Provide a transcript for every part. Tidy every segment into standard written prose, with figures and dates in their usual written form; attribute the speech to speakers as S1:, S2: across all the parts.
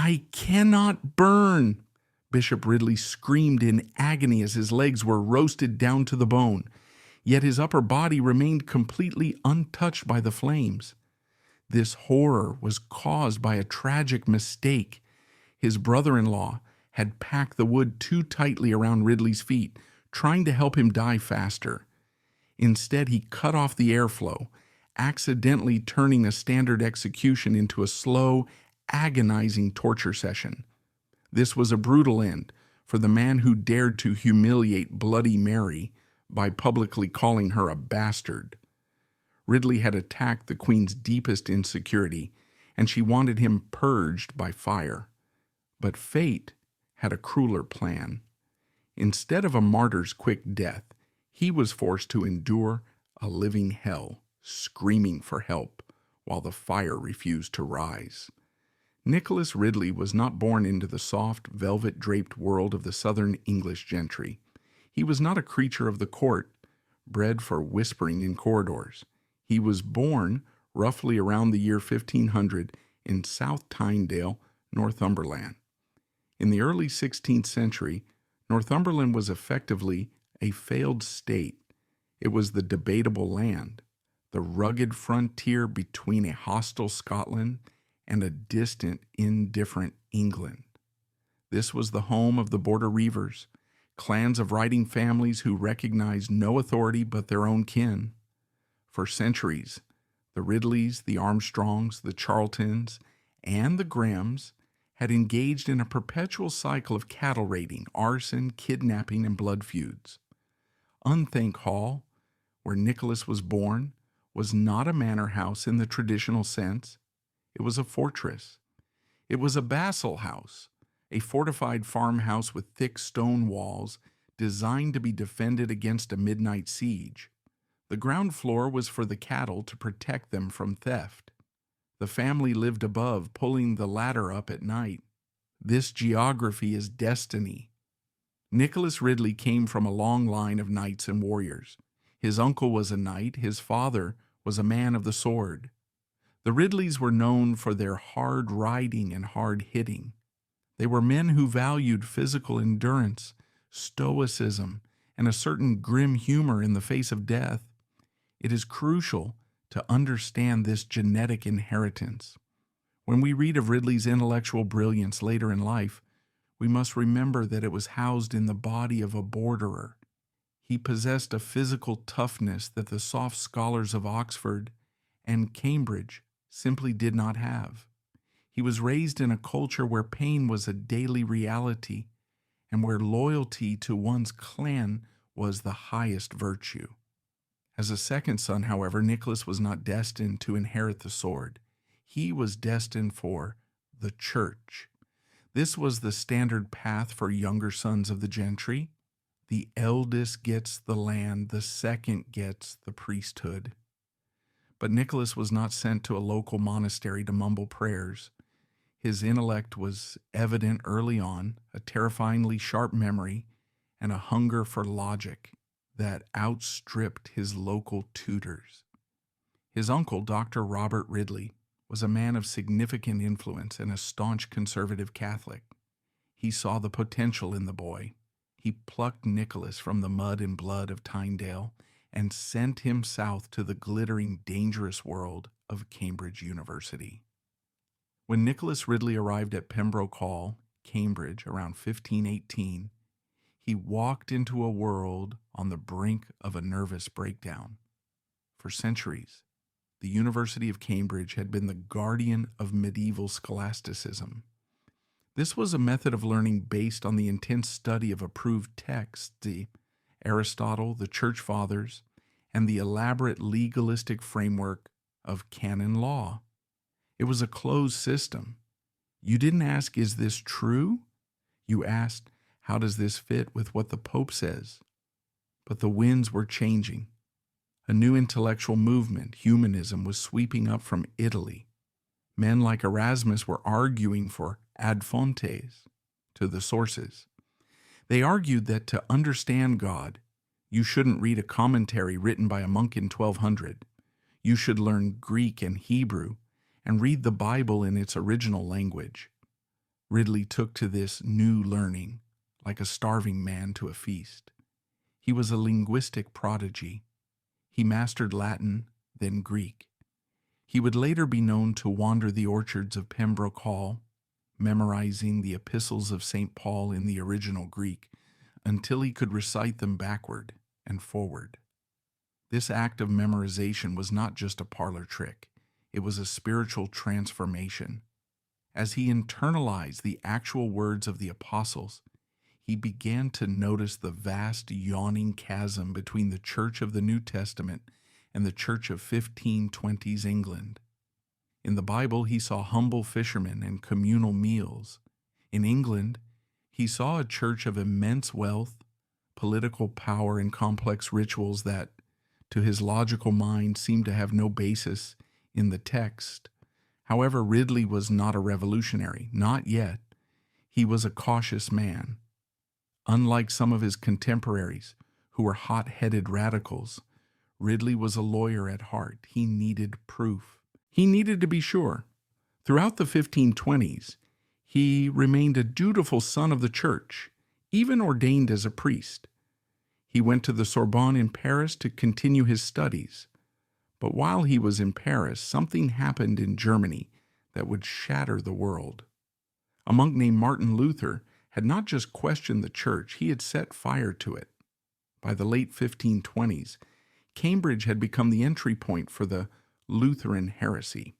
S1: "I cannot burn!" Bishop Ridley screamed in agony as his legs were roasted down to the bone, yet his upper body remained completely untouched by the flames. This horror was caused by a tragic mistake. His brother-in-law had packed the wood too tightly around Ridley's feet, trying to help him die faster. Instead, he cut off the airflow, accidentally turning a standard execution into a slow, agonizing torture session. This was a brutal end for the man who dared to humiliate Bloody Mary by publicly calling her a bastard. Ridley had attacked the Queen's deepest insecurity, and she wanted him purged by fire. But fate had a crueler plan. Instead of a martyr's quick death, he was forced to endure a living hell, screaming for help while the fire refused to rise. Nicholas Ridley was not born into the soft, velvet-draped world of the southern English gentry. He was not a creature of the court, bred for whispering in corridors. He was born roughly around the year 1500 in South Tynedale, Northumberland. In the early 16th century, Northumberland was effectively a failed state. It was the debatable land, the rugged frontier between a hostile Scotland and a distant, indifferent England. This was the home of the border reivers, clans of riding families who recognized no authority but their own kin. For centuries, the Ridleys, the Armstrongs, the Charltons, and the Grahams had engaged in a perpetual cycle of cattle raiding, arson, kidnapping, and blood feuds. Unthank Hall, where Nicholas was born, was not a manor house in the traditional sense. It was a fortress. It was a vassal house, a fortified farmhouse with thick stone walls designed to be defended against a midnight siege. The ground floor was for the cattle to protect them from theft. The family lived above, pulling the ladder up at night. This geography is destiny. Nicholas Ridley came from a long line of knights and warriors. His uncle was a knight, his father was a man of the sword. The Ridleys were known for their hard riding and hard hitting. They were men who valued physical endurance, stoicism, and a certain grim humor in the face of death. It is crucial to understand this genetic inheritance. When we read of Ridley's intellectual brilliance later in life, we must remember that it was housed in the body of a borderer. He possessed a physical toughness that the soft scholars of Oxford and Cambridge simply did not have. He was raised in a culture where pain was a daily reality and where loyalty to one's clan was the highest virtue. As a second son, however, Nicholas was not destined to inherit the sword. He was destined for the church. This was the standard path for younger sons of the gentry. The eldest gets the land, the second gets the priesthood. But Nicholas was not sent to a local monastery to mumble prayers. His intellect was evident early on, a terrifyingly sharp memory, and a hunger for logic that outstripped his local tutors. His uncle, Dr. Robert Ridley, was a man of significant influence and a staunch conservative Catholic. He saw the potential in the boy. He plucked Nicholas from the mud and blood of Tynedale and sent him south to the glittering, dangerous world of Cambridge University. When Nicholas Ridley arrived at Pembroke Hall, Cambridge, around 1518, he walked into a world on the brink of a nervous breakdown. For centuries, the University of Cambridge had been the guardian of medieval scholasticism. This was a method of learning based on the intense study of approved texts, Aristotle, the Church Fathers, and the elaborate legalistic framework of canon law. It was a closed system. You didn't ask, is this true? You asked, how does this fit with what the Pope says? But the winds were changing. A new intellectual movement, humanism, was sweeping up from Italy. Men like Erasmus were arguing for ad fontes, to the sources. They argued that to understand God, you shouldn't read a commentary written by a monk in 1200. You should learn Greek and Hebrew and read the Bible in its original language. Ridley took to this new learning like a starving man to a feast. He was a linguistic prodigy. He mastered Latin, then Greek. He would later be known to wander the orchards of Pembroke Hall, memorizing the epistles of St. Paul in the original Greek until he could recite them backward and forward. This act of memorization was not just a parlor trick. It was a spiritual transformation. As he internalized the actual words of the apostles, he began to notice the vast yawning chasm between the Church of the New Testament and the Church of 1520s England. In the Bible, he saw humble fishermen and communal meals. In England, he saw a church of immense wealth, political power, and complex rituals that, to his logical mind, seemed to have no basis in the text. However, Ridley was not a revolutionary, not yet. He was a cautious man. Unlike some of his contemporaries, who were hot-headed radicals, Ridley was a lawyer at heart. He needed proof. He needed to be sure. Throughout the 1520s, he remained a dutiful son of the church, even ordained as a priest. He went to the Sorbonne in Paris to continue his studies. But while he was in Paris, something happened in Germany that would shatter the world. A monk named Martin Luther had not just questioned the church, he had set fire to it. By the late 1520s, Cambridge had become the entry point for the Lutheran heresy.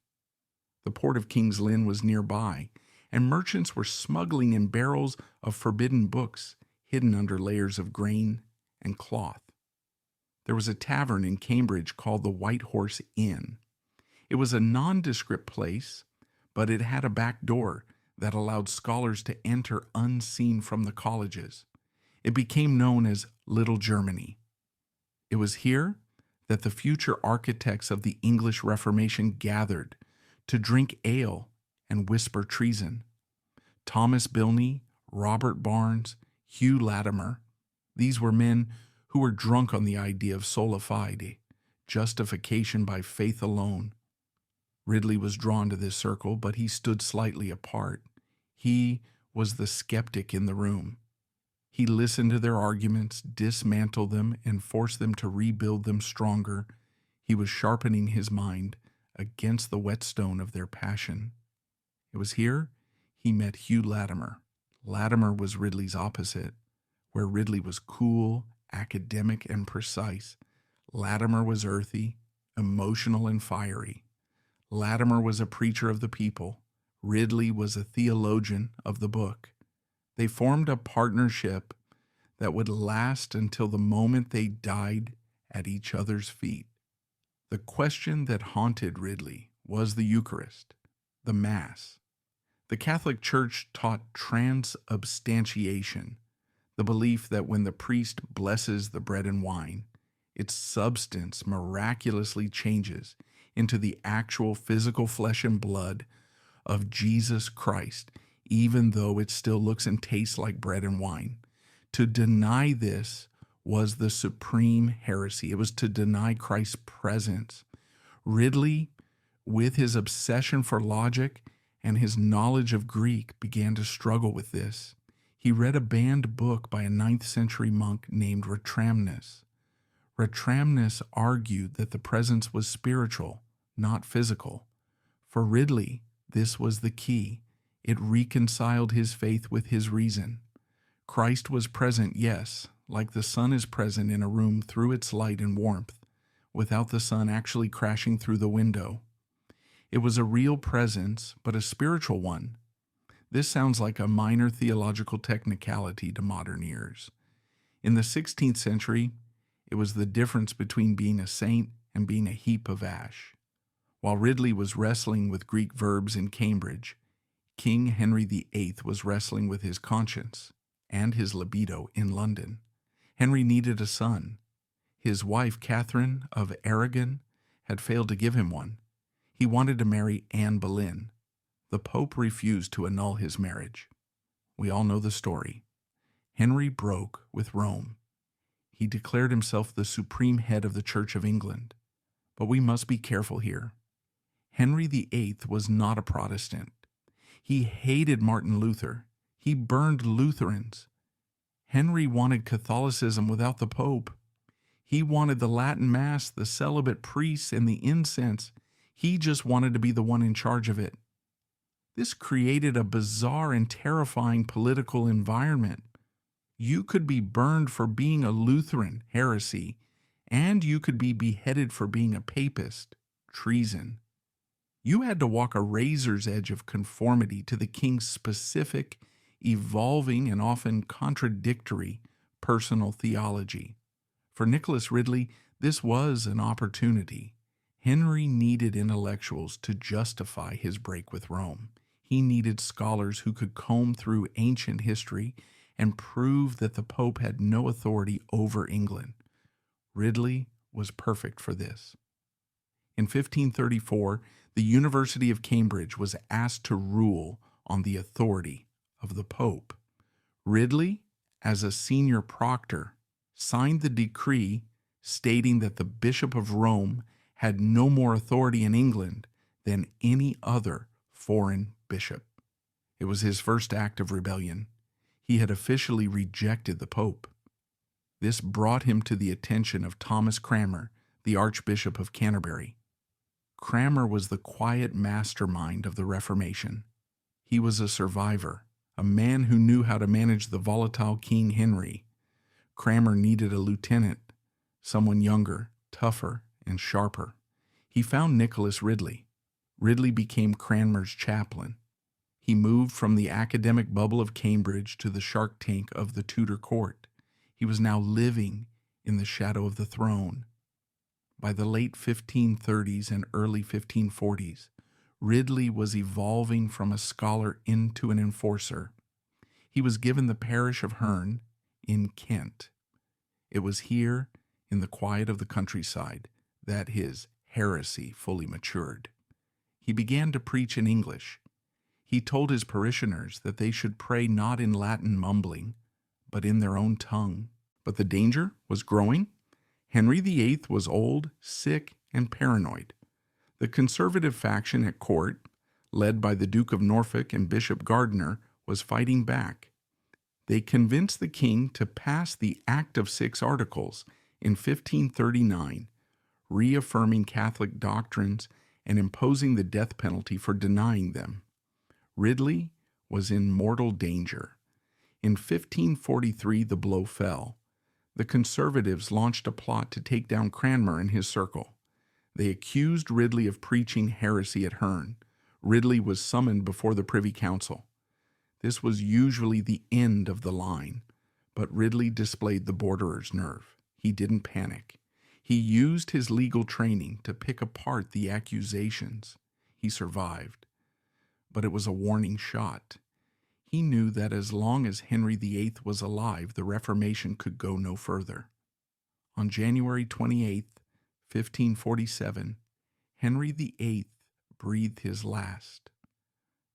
S1: The port of King's Lynn was nearby, and merchants were smuggling in barrels of forbidden books hidden under layers of grain and cloth. There was a tavern in Cambridge called the White Horse Inn. It was a nondescript place, but it had a back door that allowed scholars to enter unseen from the colleges. It became known as Little Germany. It was here that the future architects of the English Reformation gathered to drink ale and whisper treason. Thomas Bilney, Robert Barnes, Hugh Latimer, these were men who were drunk on the idea of sola fide, justification by faith alone. Ridley was drawn to this circle, but he stood slightly apart. He was the skeptic in the room. He listened to their arguments, dismantled them, and forced them to rebuild them stronger. He was sharpening his mind against the whetstone of their passion. It was here he met Hugh Latimer. Latimer was Ridley's opposite. Where Ridley was cool, academic, and precise, Latimer was earthy, emotional, and fiery. Latimer was a preacher of the people. Ridley was a theologian of the book. They formed a partnership that would last until the moment they died at each other's feet. The question that haunted Ridley was the Eucharist, the Mass. The Catholic Church taught transubstantiation, the belief that when the priest blesses the bread and wine, its substance miraculously changes into the actual physical flesh and blood of Jesus Christ, even though it still looks and tastes like bread and wine. To deny this was the supreme heresy. It was to deny Christ's presence. Ridley, with his obsession for logic and his knowledge of Greek, began to struggle with this. He read a banned book by a 9th century monk named Ratramnus. Ratramnus argued that the presence was spiritual, not physical. For Ridley, this was the key. It reconciled his faith with his reason. Christ was present, yes, like the sun is present in a room through its light and warmth, without the sun actually crashing through the window. It was a real presence, but a spiritual one. This sounds like a minor theological technicality to modern ears. In the 16th century, it was the difference between being a saint and being a heap of ash. While Ridley was wrestling with Greek verbs in Cambridge, King Henry VIII was wrestling with his conscience and his libido in London. Henry needed a son. His wife, Catherine of Aragon, had failed to give him one. He wanted to marry Anne Boleyn. The Pope refused to annul his marriage. We all know the story. Henry broke with Rome. He declared himself the supreme head of the Church of England. But we must be careful here. Henry VIII was not a Protestant. He hated Martin Luther. He burned Lutherans. Henry wanted Catholicism without the Pope. He wanted the Latin Mass, the celibate priests, and the incense. He just wanted to be the one in charge of it. This created a bizarre and terrifying political environment. You could be burned for being a Lutheran, heresy, and you could be beheaded for being a papist, treason. You had to walk a razor's edge of conformity to the king's specific, evolving, and often contradictory personal theology. For Nicholas Ridley, this was an opportunity. Henry needed intellectuals to justify his break with Rome. He needed scholars who could comb through ancient history and prove that the Pope had no authority over England. Ridley was perfect for this. In 1534, the University of Cambridge was asked to rule on the authority of the Pope. Ridley, as a senior proctor, signed the decree stating that the Bishop of Rome had no more authority in England than any other foreign bishop. It was his first act of rebellion. He had officially rejected the Pope. This brought him to the attention of Thomas Cranmer, the Archbishop of Canterbury. Cranmer was the quiet mastermind of the Reformation. He was a survivor, a man who knew how to manage the volatile King Henry. Cranmer needed a lieutenant, someone younger, tougher, and sharper. He found Nicholas Ridley. Ridley became Cranmer's chaplain. He moved from the academic bubble of Cambridge to the shark tank of the Tudor court. He was now living in the shadow of the throne. By the late 1530s and early 1540s, Ridley was evolving from a scholar into an enforcer. He was given the parish of Herne in Kent. It was here, in the quiet of the countryside, that his heresy fully matured. He began to preach in English. He told his parishioners that they should pray not in Latin mumbling, but in their own tongue. But the danger was growing. Henry VIII was old, sick, and paranoid. The conservative faction at court, led by the Duke of Norfolk and Bishop Gardiner, was fighting back. They convinced the king to pass the Act of Six Articles in 1539, reaffirming Catholic doctrines and imposing the death penalty for denying them. Ridley was in mortal danger. In 1543, the blow fell. The conservatives launched a plot to take down Cranmer and his circle. They accused Ridley of preaching heresy at Herne. Ridley was summoned before the Privy Council. This was usually the end of the line, but Ridley displayed the borderer's nerve. He didn't panic. He used his legal training to pick apart the accusations. He survived. But it was a warning shot. He knew that as long as Henry VIII was alive, the Reformation could go no further. On January 28, 1547, Henry VIII breathed his last.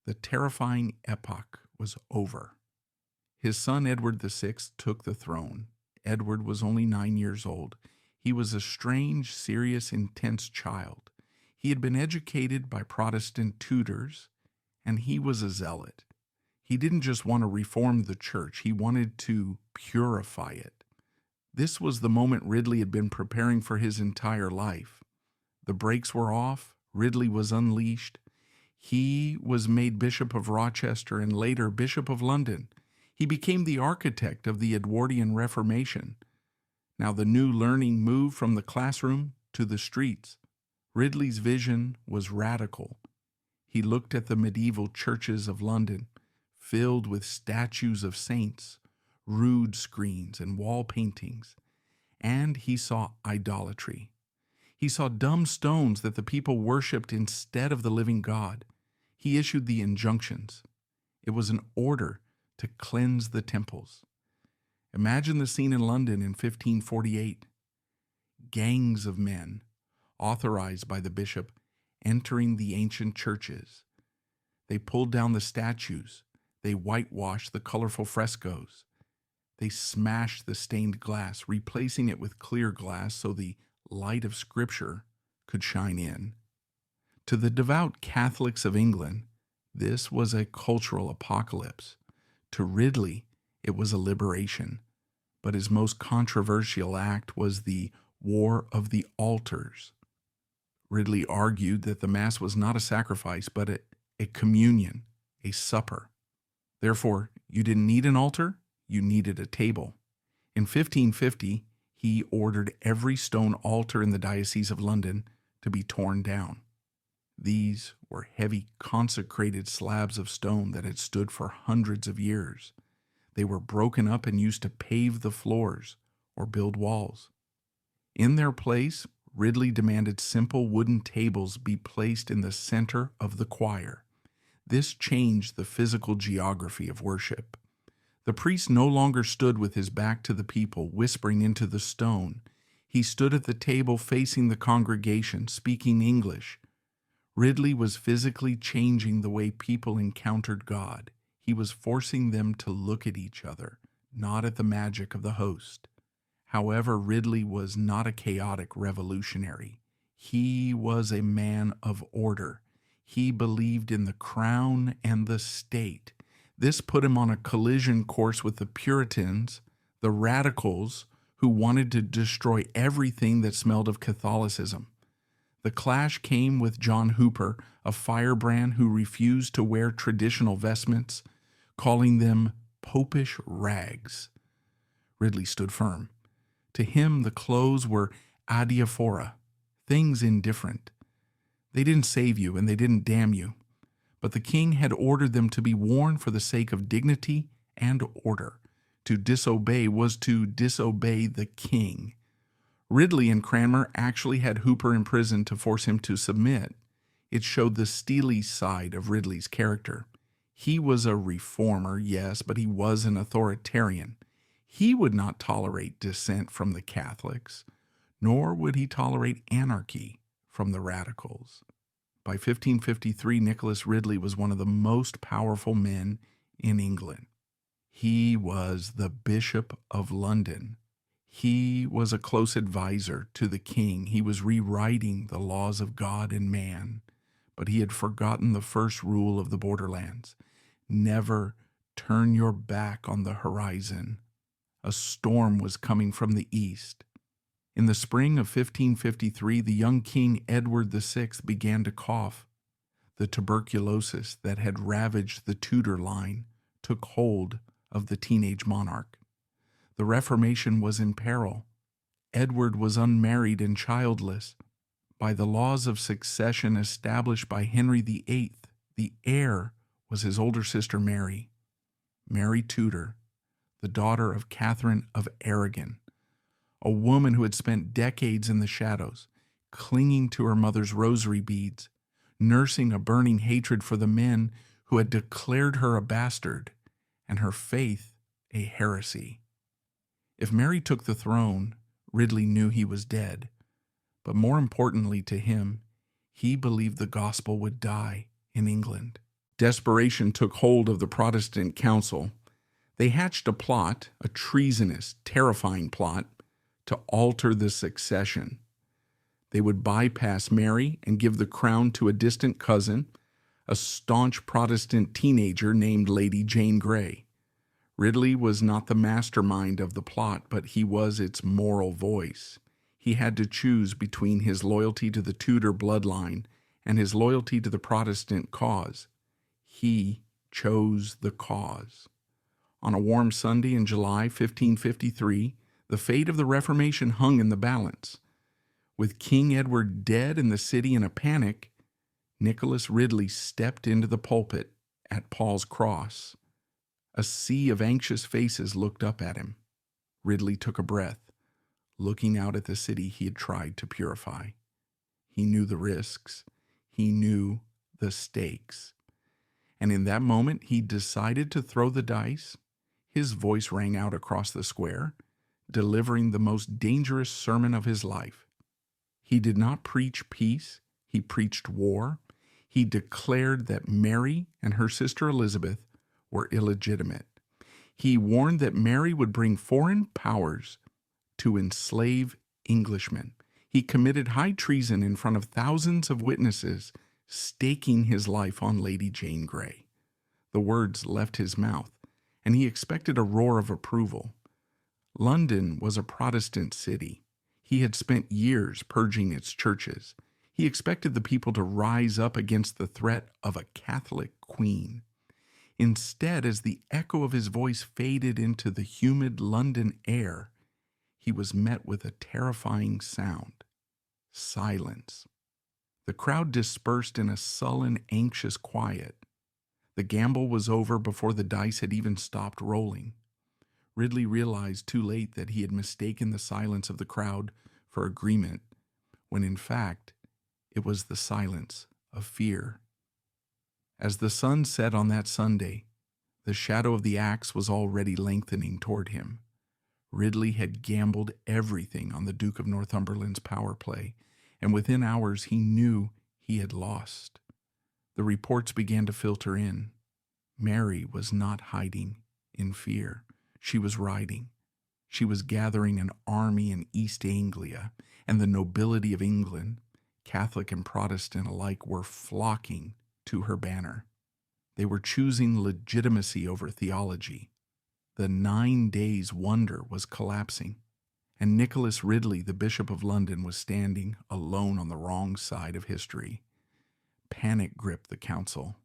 S1: The terrifying epoch was over. His son Edward VI took the throne. Edward was only 9 years old. He was a strange, serious, intense child. He had been educated by Protestant tutors, and he was a zealot. He didn't just want to reform the church, he wanted to purify it. This was the moment Ridley had been preparing for his entire life. The brakes were off, Ridley was unleashed. He was made Bishop of Rochester and later Bishop of London. He became the architect of the Edwardian Reformation. Now the new learning moved from the classroom to the streets. Ridley's vision was radical. He looked at the medieval churches of London, filled with statues of saints, rood screens, and wall paintings, and he saw idolatry. He saw dumb stones that the people worshipped instead of the living God. He issued the injunctions. It was an order to cleanse the temples. Imagine the scene in London in 1548. Gangs of men, authorized by the bishop, entering the ancient churches. They pulled down the statues. They whitewashed the colorful frescoes. They smashed the stained glass, replacing it with clear glass so the light of Scripture could shine in. To the devout Catholics of England, This was a cultural apocalypse. To Ridley, it was a liberation, but his most controversial act was the War of the Altars. Ridley argued that the Mass was not a sacrifice, but a communion, a supper. Therefore, you didn't need an altar, you needed a table. In 1550, he ordered every stone altar in the Diocese of London to be torn down. These were heavy, consecrated slabs of stone that had stood for hundreds of years. They were broken up and used to pave the floors or build walls. In their place, Ridley demanded simple wooden tables be placed in the center of the choir. This changed the physical geography of worship. The priest no longer stood with his back to the people, whispering into the stone. He stood at the table facing the congregation, speaking English. Ridley was physically changing the way people encountered God. He was forcing them to look at each other, not at the magic of the host. However, Ridley was not a chaotic revolutionary. He was a man of order. He believed in the crown and the state. This put him on a collision course with the Puritans, the radicals, who wanted to destroy everything that smelled of Catholicism. The clash came with John Hooper, a firebrand who refused to wear traditional vestments, calling them popish rags. Ridley stood firm. To him, the clothes were adiaphora, things indifferent. They didn't save you and they didn't damn you, but the king had ordered them to be worn for the sake of dignity and order. To disobey was to disobey the king. Ridley and Cranmer actually had Hooper imprisoned to force him to submit. It showed the steely side of Ridley's character. He was a reformer, yes, but he was an authoritarian. He would not tolerate dissent from the Catholics, nor would he tolerate anarchy from the radicals. By 1553, Nicholas Ridley was one of the most powerful men in England. He was the Bishop of London. He was a close advisor to the king. He was rewriting the laws of God and man, but he had forgotten the first rule of the borderlands. Never turn your back on the horizon. A storm was coming from the east. In the spring of 1553, the young King Edward VI began to cough. The tuberculosis that had ravaged the Tudor line took hold of the teenage monarch. The Reformation was in peril. Edward was unmarried and childless. By the laws of succession established by Henry VIII, the heir was his older sister Mary. Mary Tudor, the daughter of Catherine of Aragon, a woman who had spent decades in the shadows, clinging to her mother's rosary beads, nursing a burning hatred for the men who had declared her a bastard and her faith a heresy. If Mary took the throne, Ridley knew he was dead. But more importantly to him, he believed the gospel would die in England. Desperation took hold of the Protestant council. They hatched a plot, a treasonous, terrifying plot, to alter the succession. They would bypass Mary and give the crown to a distant cousin, a staunch Protestant teenager named Lady Jane Grey. Ridley was not the mastermind of the plot, but he was its moral voice. He had to choose between his loyalty to the Tudor bloodline and his loyalty to the Protestant cause. He chose the cause. On a warm Sunday in July 1553, the fate of the Reformation hung in the balance. With King Edward dead and the city in a panic, Nicholas Ridley stepped into the pulpit at Paul's Cross. A sea of anxious faces looked up at him. Ridley took a breath, looking out at the city he had tried to purify. He knew the risks. He knew the stakes. And in that moment, he decided to throw the dice. His voice rang out across the square, delivering the most dangerous sermon of his life. He did not preach peace. He preached war. He declared that Mary and her sister Elizabeth were illegitimate. He warned that Mary would bring foreign powers to enslave Englishmen. He committed high treason in front of thousands of witnesses, staking his life on Lady Jane Grey. The words left his mouth, and he expected a roar of approval. London was a Protestant city. He had spent years purging its churches. He expected the people to rise up against the threat of a Catholic queen. Instead, as the echo of his voice faded into the humid London air, he was met with a terrifying sound: silence. The crowd dispersed in a sullen, anxious quiet. The gamble was over before the dice had even stopped rolling. Ridley realized too late that he had mistaken the silence of the crowd for agreement, when in fact it was the silence of fear. As the sun set on that Sunday, the shadow of the axe was already lengthening toward him. Ridley had gambled everything on the Duke of Northumberland's power play, and within hours he knew he had lost. The reports began to filter in. Mary was not hiding in fear. She was riding. She was gathering an army in East Anglia, and the nobility of England, Catholic and Protestant alike, were flocking to her banner. They were choosing legitimacy over theology. The 9 days' wonder was collapsing, and Nicholas Ridley, the Bishop of London, was standing alone on the wrong side of history. Panic gripped the council.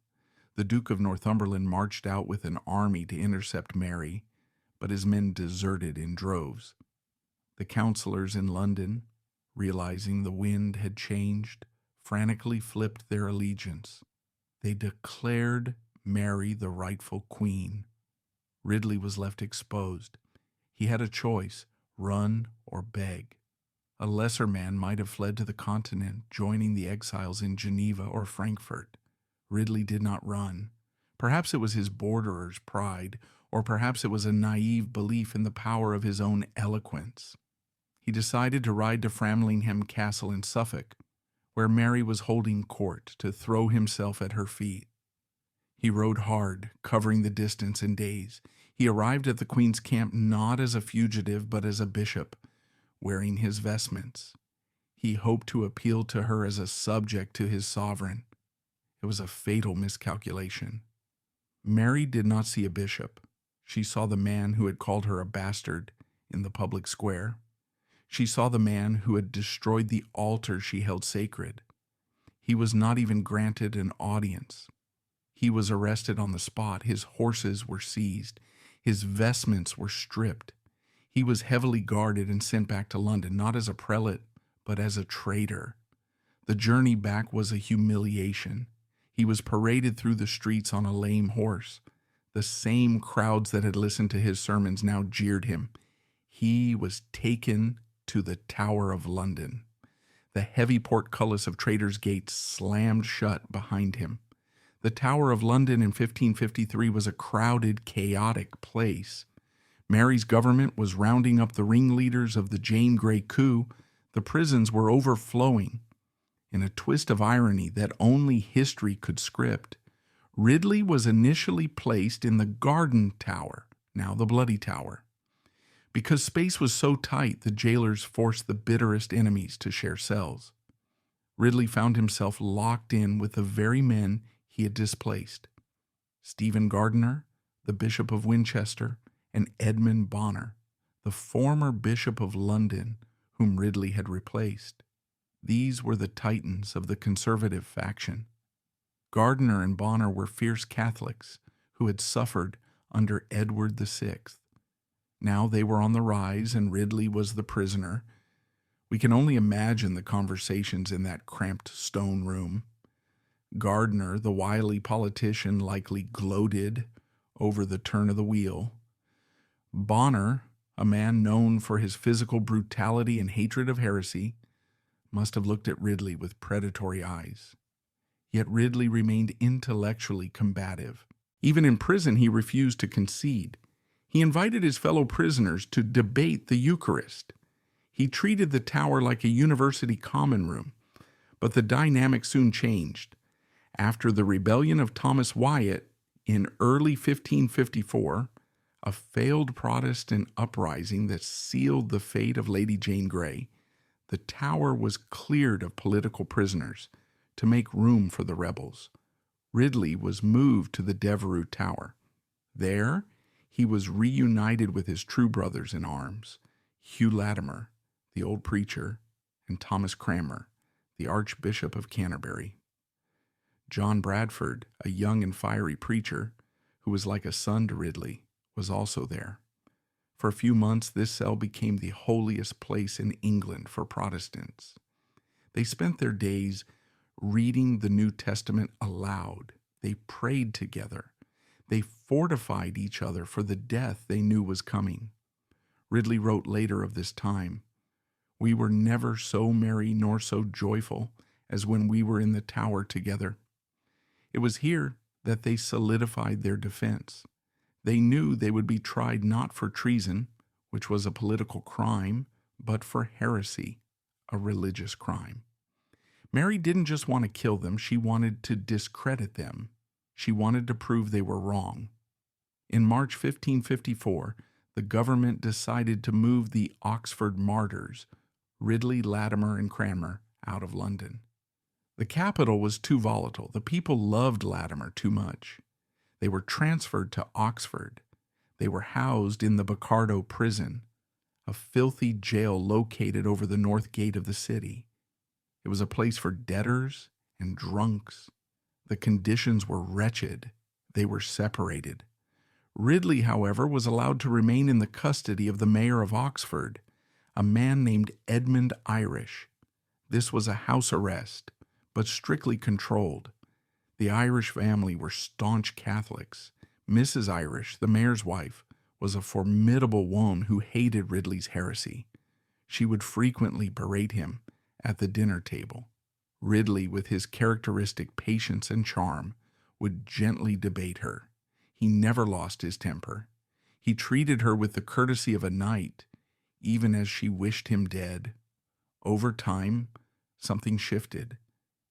S1: The Duke of Northumberland marched out with an army to intercept Mary, but his men deserted in droves. The councillors in London, realizing the wind had changed, frantically flipped their allegiance. They declared Mary the rightful queen. Ridley was left exposed. He had a choice: run or beg. A lesser man might have fled to the continent, joining the exiles in Geneva or Frankfurt. Ridley did not run. Perhaps it was his borderer's pride, or perhaps it was a naive belief in the power of his own eloquence. He decided to ride to Framlingham Castle in Suffolk, where Mary was holding court, to throw himself at her feet. He rode hard, covering the distance in days. He arrived at the Queen's camp not as a fugitive, but as a bishop, wearing his vestments. He hoped to appeal to her as a subject to his sovereign. It was a fatal miscalculation. Mary did not see a bishop. She saw the man who had called her a bastard in the public square. She saw the man who had destroyed the altar she held sacred. He was not even granted an audience. He was arrested on the spot. His horses were seized. His vestments were stripped. He was heavily guarded and sent back to London, not as a prelate, but as a traitor. The journey back was a humiliation. He was paraded through the streets on a lame horse. The same crowds that had listened to his sermons now jeered him. He was taken to the Tower of London. The heavy portcullis of Traitor's Gate slammed shut behind him. The Tower of London in 1553 was a crowded, chaotic place. Mary's government was rounding up the ringleaders of the Jane Grey coup. The prisons were overflowing. In a twist of irony that only history could script, Ridley was initially placed in the Garden Tower, now the Bloody Tower. Because space was so tight, the jailers forced the bitterest enemies to share cells. Ridley found himself locked in with the very men he had displaced: Stephen Gardiner, the Bishop of Winchester, and Edmund Bonner, the former Bishop of London, whom Ridley had replaced. These were the titans of the conservative faction. Gardiner and Bonner were fierce Catholics who had suffered under Edward VI. Now they were on the rise, and Ridley was the prisoner. We can only imagine the conversations in that cramped stone room. Gardiner, the wily politician, likely gloated over the turn of the wheel. Bonner, a man known for his physical brutality and hatred of heresy, must have looked at Ridley with predatory eyes. Yet Ridley remained intellectually combative. Even in prison, he refused to concede. He invited his fellow prisoners to debate the Eucharist. He treated the Tower like a university common room. But the dynamic soon changed. After the rebellion of Thomas Wyatt in early 1554, a failed Protestant uprising that sealed the fate of Lady Jane Grey, the Tower was cleared of political prisoners. To make room for the rebels, Ridley was moved to the Devereux Tower. There, he was reunited with his true brothers in arms, Hugh Latimer, the old preacher, and Thomas Cranmer, the Archbishop of Canterbury. John Bradford, a young and fiery preacher, who was like a son to Ridley, was also there. For a few months, this cell became the holiest place in England for Protestants. They spent their days reading the New Testament aloud. They prayed together. They fortified each other for the death they knew was coming. Ridley wrote later of this time, "We were never so merry nor so joyful as when we were in the tower together." It was here that they solidified their defense. They knew they would be tried not for treason, which was a political crime, but for heresy, a religious crime. Mary didn't just want to kill them, she wanted to discredit them. She wanted to prove they were wrong. In March 1554, the government decided to move the Oxford Martyrs, Ridley, Latimer, and Cranmer, out of London. The capital was too volatile. The people loved Latimer too much. They were transferred to Oxford. They were housed in the Bocardo prison, a filthy jail located over the north gate of the city. It was a place for debtors and drunks. The conditions were wretched. They were separated. Ridley, however, was allowed to remain in the custody of the mayor of Oxford, a man named Edmund Irish. This was a house arrest, but strictly controlled. The Irish family were staunch Catholics. Mrs. Irish, the mayor's wife, was a formidable woman who hated Ridley's heresy. She would frequently berate him at the dinner table. Ridley, with his characteristic patience and charm, would gently debate her. He never lost his temper. He treated her with the courtesy of a knight, even as she wished him dead. Over time, something shifted.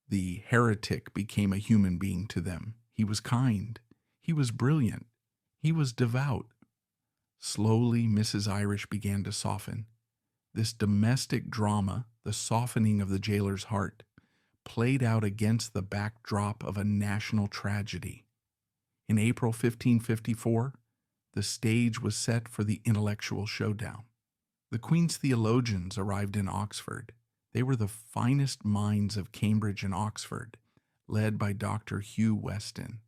S1: The heretic became a human being to them. He was kind. He was brilliant. He was devout. Slowly, Mrs. Irish began to soften. This domestic drama, the softening of the jailer's heart, played out against the backdrop of a national tragedy. In April 1554, the stage was set for the intellectual showdown. The Queen's theologians arrived in Oxford. They were the finest minds of Cambridge and Oxford, led by Dr. Hugh Weston.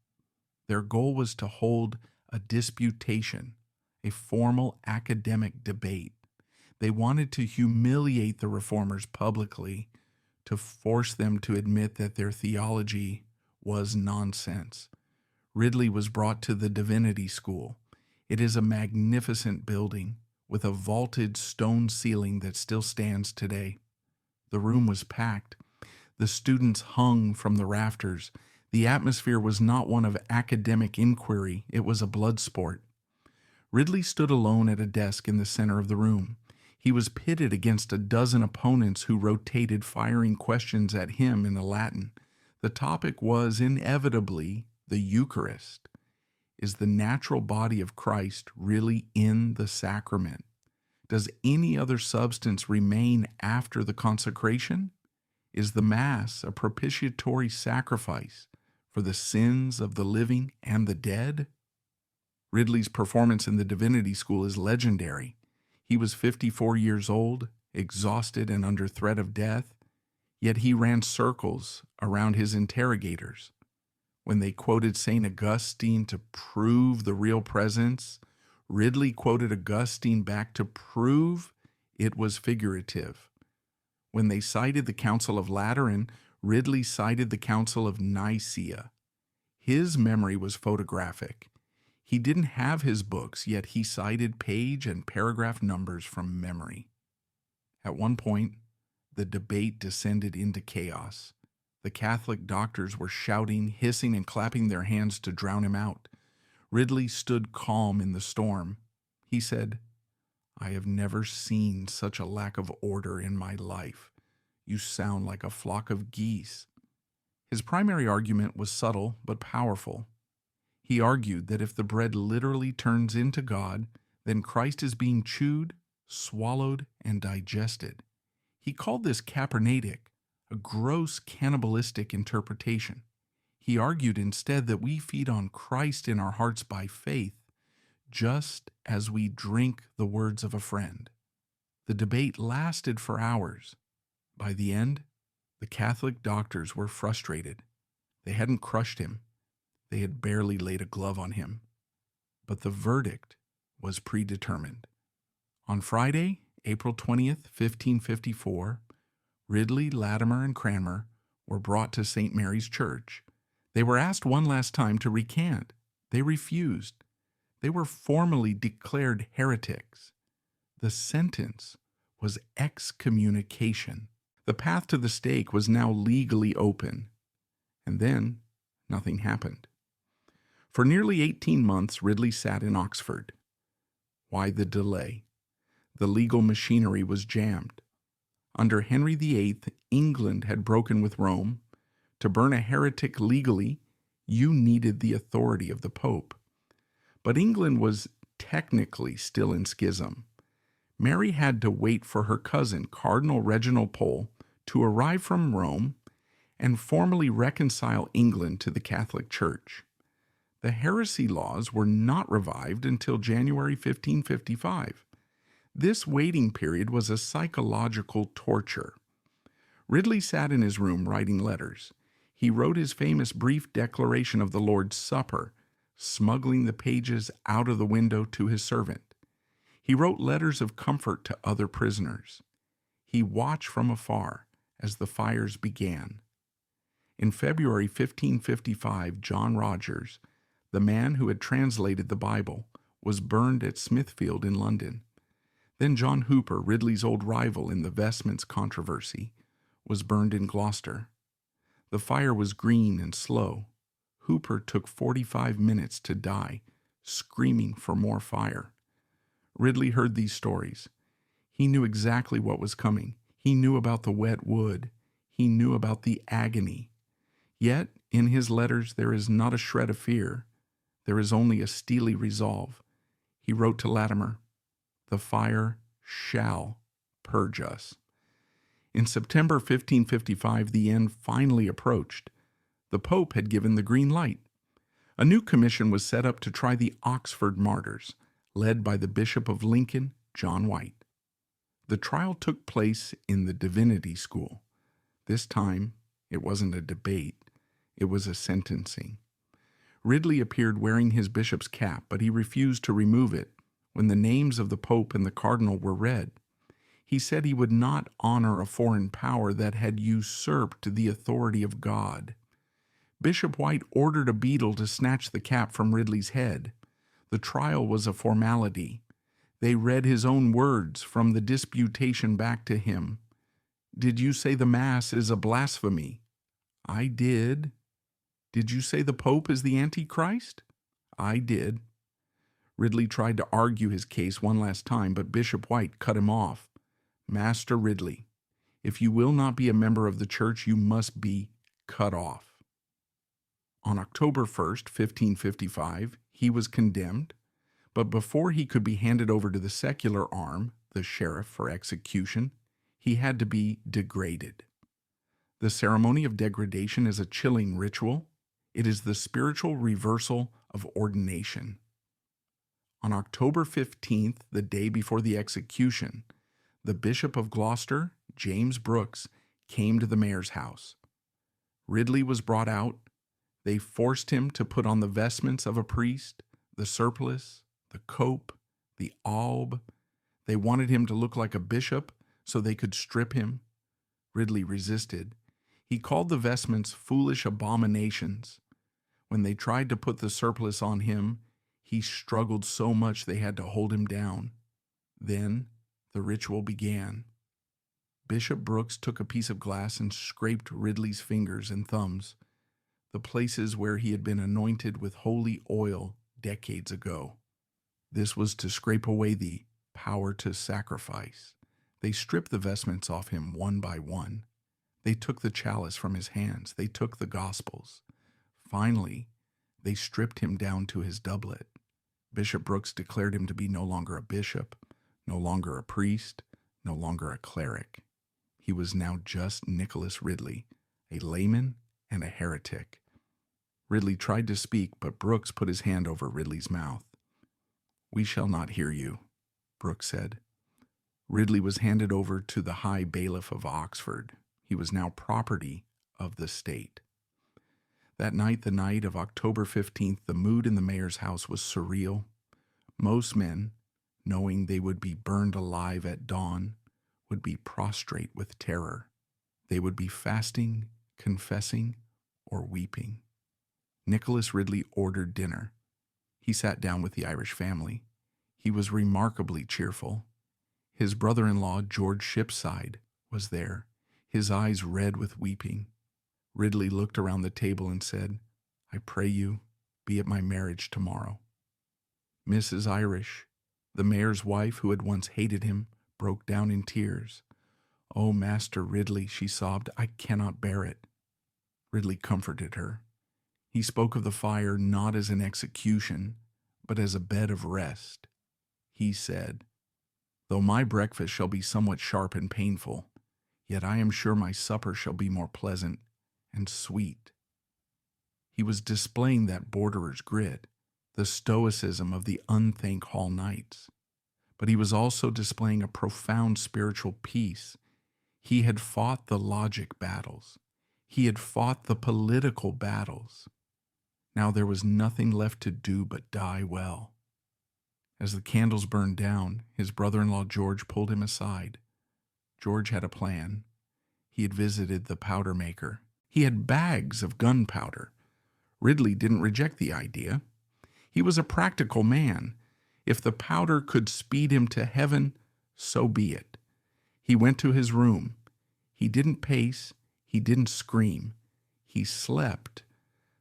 S1: Their goal was to hold a disputation, a formal academic debate. They wanted to humiliate the reformers publicly, to force them to admit that their theology was nonsense. Ridley was brought to the Divinity School. It is a magnificent building with a vaulted stone ceiling that still stands today. The room was packed. The students hung from the rafters. The atmosphere was not one of academic inquiry. It was a blood sport. Ridley stood alone at a desk in the center of the room. He was pitted against a dozen opponents who rotated firing questions at him in Latin. The topic was inevitably the Eucharist. Is the natural body of Christ really in the sacrament? Does any other substance remain after the consecration? Is the Mass a propitiatory sacrifice for the sins of the living and the dead? Ridley's performance in the Divinity School is legendary. He was 54 years old, exhausted and under threat of death, yet he ran circles around his interrogators. When they quoted St. Augustine to prove the real presence, Ridley quoted Augustine back to prove it was figurative. When they cited the Council of Lateran, Ridley cited the Council of Nicaea. His memory was photographic. He didn't have his books, yet he cited page and paragraph numbers from memory. At one point, the debate descended into chaos. The Catholic doctors were shouting, hissing, and clapping their hands to drown him out. Ridley stood calm in the storm. He said, "I have never seen such a lack of order in my life. You sound like a flock of geese." His primary argument was subtle but powerful. He argued that if the bread literally turns into God, then Christ is being chewed, swallowed, and digested. He called this Capernatic, a gross cannibalistic interpretation. He argued instead that we feed on Christ in our hearts by faith, just as we drink the words of a friend. The debate lasted for hours. By the end, the Catholic doctors were frustrated. They hadn't crushed him. They had barely laid a glove on him. But the verdict was predetermined. On Friday, April 20th, 1554, Ridley, Latimer, and Cranmer were brought to St. Mary's Church. They were asked one last time to recant. They refused. They were formally declared heretics. The sentence was excommunication. The path to the stake was now legally open. And then nothing happened. For nearly 18 months, Ridley sat in Oxford. Why the delay? The legal machinery was jammed. Under Henry VIII, England had broken with Rome. To burn a heretic legally, you needed the authority of the Pope. But England was technically still in schism. Mary had to wait for her cousin, Cardinal Reginald Pole, to arrive from Rome and formally reconcile England to the Catholic Church. The heresy laws were not revived until January 1555. This waiting period was a psychological torture. Ridley sat in his room writing letters. He wrote his famous brief declaration of the Lord's Supper, smuggling the pages out of the window to his servant. He wrote letters of comfort to other prisoners. He watched from afar as the fires began. In February 1555, John Rogers, the man who had translated the Bible, was burned at Smithfield in London. Then John Hooper, Ridley's old rival in the vestments controversy, was burned in Gloucester. The fire was green and slow. Hooper took 45 minutes to die, screaming for more fire. Ridley heard these stories. He knew exactly what was coming. He knew about the wet wood. He knew about the agony. Yet, in his letters, there is not a shred of fear. There is only a steely resolve. He wrote to Latimer, "The fire shall purge us." In September 1555, the end finally approached. The Pope had given the green light. A new commission was set up to try the Oxford Martyrs, led by the Bishop of Lincoln, John White. The trial took place in the Divinity School. This time, it wasn't a debate, it was a sentencing. Ridley appeared wearing his bishop's cap, but he refused to remove it when the names of the Pope and the Cardinal were read. He said he would not honor a foreign power that had usurped the authority of God. Bishop White ordered a beadle to snatch the cap from Ridley's head. The trial was a formality. They read his own words from the disputation back to him. "Did you say the Mass is a blasphemy?" "I did." "Did you say the Pope is the Antichrist?" "I did." Ridley tried to argue his case one last time, but Bishop White cut him off. "Master Ridley, if you will not be a member of the church, you must be cut off." On October 1st, 1555, he was condemned, but before he could be handed over to the secular arm, the sheriff, for execution, he had to be degraded. The ceremony of degradation is a chilling ritual. It is the spiritual reversal of ordination. On October 15th, the day before the execution, the Bishop of Gloucester, James Brooks, came to the mayor's house. Ridley was brought out. They forced him to put on the vestments of a priest, the surplice, the cope, the alb. They wanted him to look like a bishop so they could strip him. Ridley resisted. He called the vestments foolish abominations. When they tried to put the surplice on him, he struggled so much they had to hold him down. Then the ritual began. Bishop Brooks took a piece of glass and scraped Ridley's fingers and thumbs, the places where he had been anointed with holy oil decades ago. This was to scrape away the power to sacrifice. They stripped the vestments off him one by one. They took the chalice from his hands. They took the Gospels. Finally, they stripped him down to his doublet. Bishop Brooks declared him to be no longer a bishop, no longer a priest, no longer a cleric. He was now just Nicholas Ridley, a layman and a heretic. Ridley tried to speak, but Brooks put his hand over Ridley's mouth. "We shall not hear you," Brooks said. Ridley was handed over to the High Bailiff of Oxford. He was now property of the state. That night, the night of October 15th, the mood in the mayor's house was surreal. Most men, knowing they would be burned alive at dawn, would be prostrate with terror. They would be fasting, confessing, or weeping. Nicholas Ridley ordered dinner. He sat down with the Irish family. He was remarkably cheerful. His brother-in-law, George Shipside, was there, his eyes red with weeping. Ridley looked around the table and said, "I pray you, be at my marriage tomorrow." Mrs. Irish, the mayor's wife who had once hated him, broke down in tears. "Oh, Master Ridley," she sobbed, "I cannot bear it." Ridley comforted her. He spoke of the fire not as an execution, but as a bed of rest. He said, "Though my breakfast shall be somewhat sharp and painful, yet I am sure my supper shall be more pleasant and sweet." He was displaying that borderer's grit, the stoicism of the unthank hall knights. But he was also displaying a profound spiritual peace. He had fought the logic battles. He had fought the political battles. Now there was nothing left to do but die well. As the candles burned down, his brother-in-law George pulled him aside. George had a plan. He had visited the powder maker. He had bags of gunpowder. Ridley didn't reject the idea. He was a practical man. If the powder could speed him to heaven, so be it. He went to his room. He didn't pace. He didn't scream. He slept.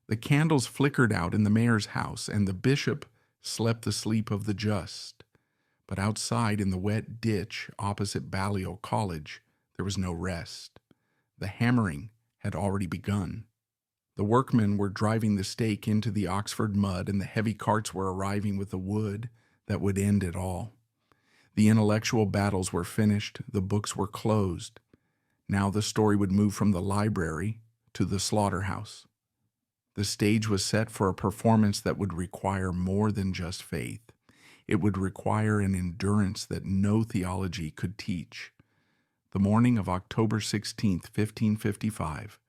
S1: The candles flickered out in the mayor's house, and the bishop slept the sleep of the just. But outside in the wet ditch opposite Balliol College, there was no rest. The hammering had already begun. The workmen were driving the stake into the Oxford mud, and the heavy carts were arriving with the wood that would end it all. The intellectual battles were finished. The books were closed. Now the story would move from the library to the slaughterhouse. The stage was set for a performance that would require more than just faith. It would require an endurance that no theology could teach. The morning of October 16th, 1555,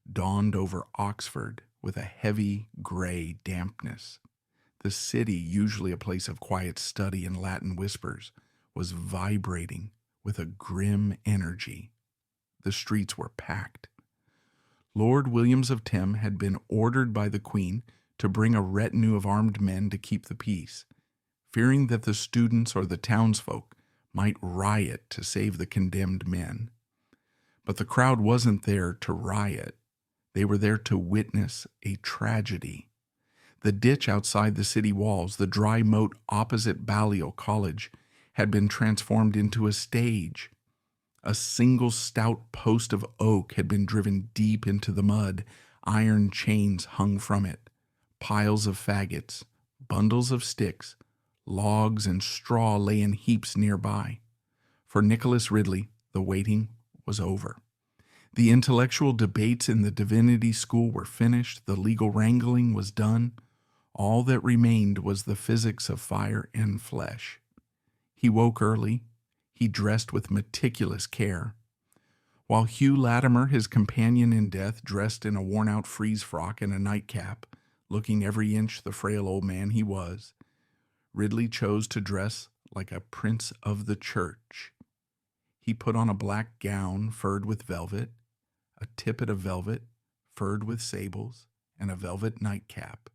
S1: dawned over Oxford with a heavy, gray dampness. The city, usually a place of quiet study and Latin whispers, was vibrating with a grim energy. The streets were packed. Lord Williams of Thames had been ordered by the Queen to bring a retinue of armed men to keep the peace, fearing that the students or the townsfolk might riot to save the condemned men. But the crowd wasn't there to riot. They were there to witness a tragedy. The ditch outside the city walls, the dry moat opposite Balliol College, had been transformed into a stage. A single stout post of oak had been driven deep into the mud. Iron chains hung from it. Piles of faggots, bundles of sticks, logs, and straw lay in heaps nearby. For Nicholas Ridley, the waiting was over. The intellectual debates in the divinity school were finished. The legal wrangling was done. All that remained was the physics of fire and flesh. He woke early. He dressed with meticulous care. While Hugh Latimer, his companion in death, dressed in a worn-out frieze frock and a nightcap, looking every inch the frail old man he was, Ridley chose to dress like a prince of the church. He put on a black gown furred with velvet, a tippet of velvet furred with sables, and a velvet nightcap.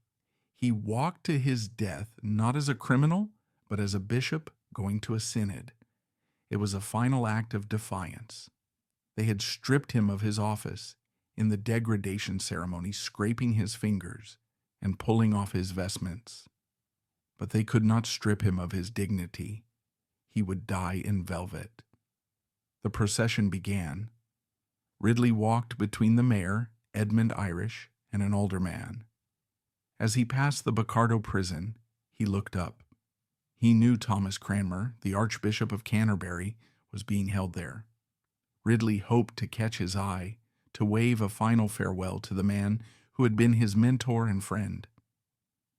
S1: He walked to his death not as a criminal, but as a bishop going to a synod. It was a final act of defiance. They had stripped him of his office in the degradation ceremony, scraping his fingers and pulling off his vestments. But they could not strip him of his dignity. He would die in velvet. The procession began. Ridley walked between the mayor, Edmund Irish, and an older man. As he passed the Bocardo prison, he looked up. He knew Thomas Cranmer, the Archbishop of Canterbury, was being held there. Ridley hoped to catch his eye, to wave a final farewell to the man who had been his mentor and friend.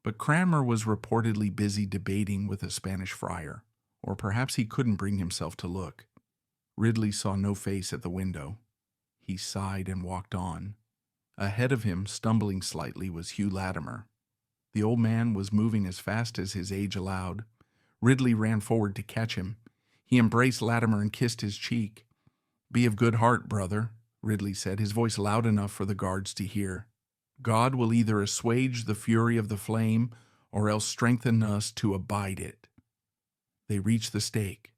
S1: But Cranmer was reportedly busy debating with a Spanish friar, or perhaps he couldn't bring himself to look. Ridley saw no face at the window. He sighed and walked on. Ahead of him, stumbling slightly, was Hugh Latimer. The old man was moving as fast as his age allowed. Ridley ran forward to catch him. He embraced Latimer and kissed his cheek. "Be of good heart, brother," Ridley said, his voice loud enough for the guards to hear. "God will either assuage the fury of the flame or else strengthen us to abide it." They reached the stake.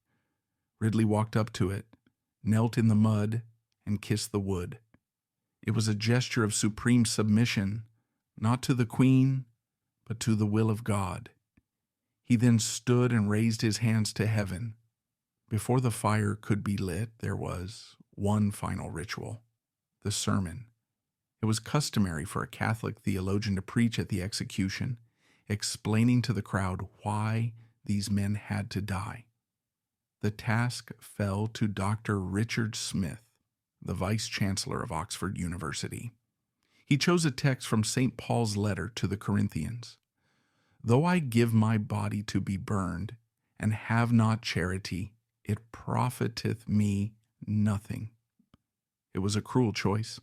S1: Ridley walked up to it, knelt in the mud, and kissed the wood. It was a gesture of supreme submission, not to the Queen, but to the will of God. He then stood and raised his hands to heaven. Before the fire could be lit, there was one final ritual, the sermon. It was customary for a Catholic theologian to preach at the execution, explaining to the crowd why these men had to die. The task fell to Dr. Richard Smith, the Vice-Chancellor of Oxford University. He chose a text from St. Paul's letter to the Corinthians. "Though I give my body to be burned, and have not charity, it profiteth me nothing." It was a cruel choice.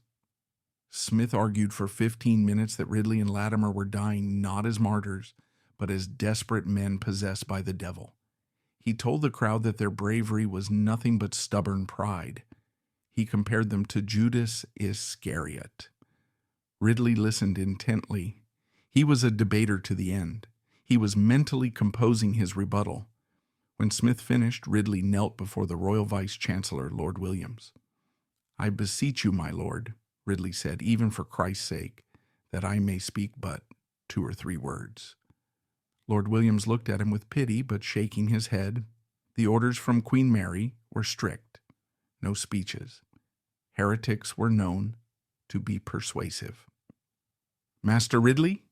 S1: Smith argued for 15 minutes that Ridley and Latimer were dying not as martyrs, but as desperate men possessed by the devil. He told the crowd that their bravery was nothing but stubborn pride. He compared them to Judas Iscariot. Ridley listened intently. He was a debater to the end. He was mentally composing his rebuttal. When Smith finished, Ridley knelt before the Royal Vice-Chancellor, Lord Williams. "I beseech you, my lord," Ridley said, "even for Christ's sake, that I may speak but 2 or 3 words." Lord Williams looked at him with pity, but shaking his head. The orders from Queen Mary were strict. No speeches. Heretics were known to be persuasive. "Master Ridley,"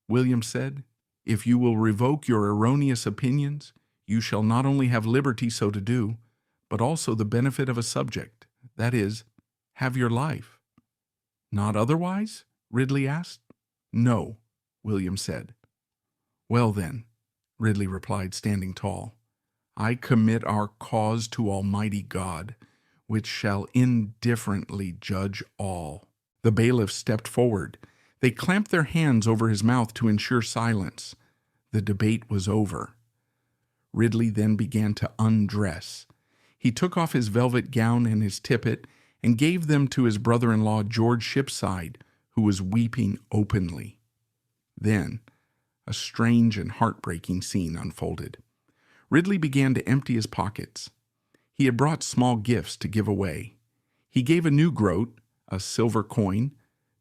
S1: Williams said, "if you will revoke your erroneous opinions, you shall not only have liberty so to do, but also the benefit of a subject, that is, have your life." "Not otherwise?" Ridley asked. "No," Williams said. "Well then," Ridley replied, standing tall, "I commit our cause to Almighty God, which shall indifferently judge all." The bailiffs stepped forward. They clamped their hands over his mouth to ensure silence. The debate was over. Ridley then began to undress. He took off his velvet gown and his tippet and gave them to his brother-in-law, George Shipside, who was weeping openly. Then a strange and heartbreaking scene unfolded. Ridley began to empty his pockets. He had brought small gifts to give away. He gave a new groat, a silver coin,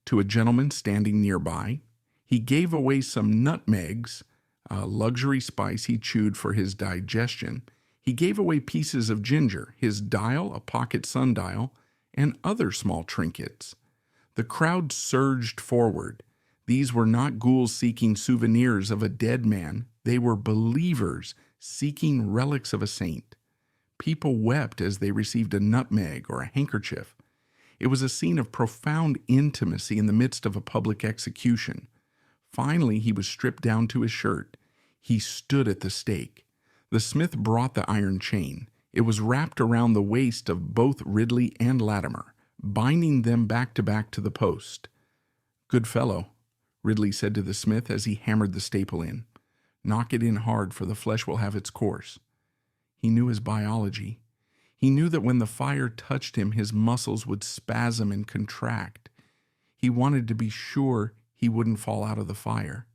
S1: to a gentleman standing nearby. He gave away some nutmegs, a luxury spice he chewed for his digestion. He gave away pieces of ginger, his dial, a pocket sundial, and other small trinkets. The crowd surged forward. These were not ghouls seeking souvenirs of a dead man. They were believers seeking relics of a saint. People wept as they received a nutmeg or a handkerchief. It was a scene of profound intimacy in the midst of a public execution. Finally, he was stripped down to his shirt. He stood at the stake. The smith brought the iron chain. It was wrapped around the waist of both Ridley and Latimer, binding them back to the post. "Good fellow," Ridley said to the smith as he hammered the staple in. "Knock it in hard, for the flesh will have its course." He knew his biology. He knew that when the fire touched him, his muscles would spasm and contract. He wanted to be sure he wouldn't fall out of the fire.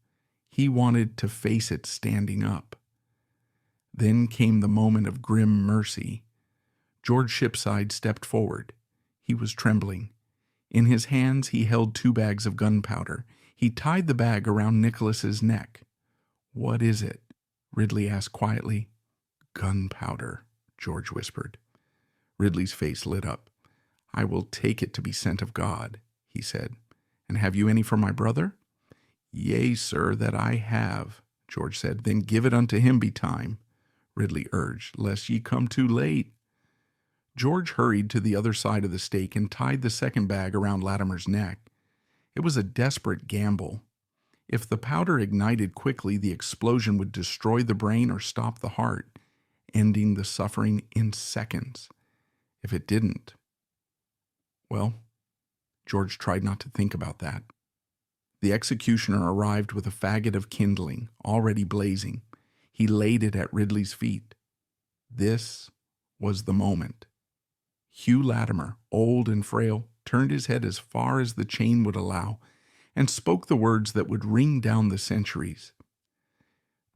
S1: He wanted to face it standing up. Then came the moment of grim mercy. George Shipside stepped forward. He was trembling. In his hands he held 2 bags of gunpowder. He tied the bag around Nicholas's neck. "What is it?" Ridley asked quietly. "Gunpowder," George whispered. Ridley's face lit up. "I will take it to be sent of God," he said. "And have you any for my brother?" "Yea, sir, that I have," George said. "Then give it unto him betime," Ridley urged, "lest ye come too late." George hurried to the other side of the stake and tied the second bag around Latimer's neck. It was a desperate gamble. If the powder ignited quickly, the explosion would destroy the brain or stop the heart, ending the suffering in seconds. If it didn't, well, George tried not to think about that. The executioner arrived with a faggot of kindling, already blazing. He laid it at Ridley's feet. This was the moment. Hugh Latimer, old and frail, turned his head as far as the chain would allow and spoke the words that would ring down the centuries.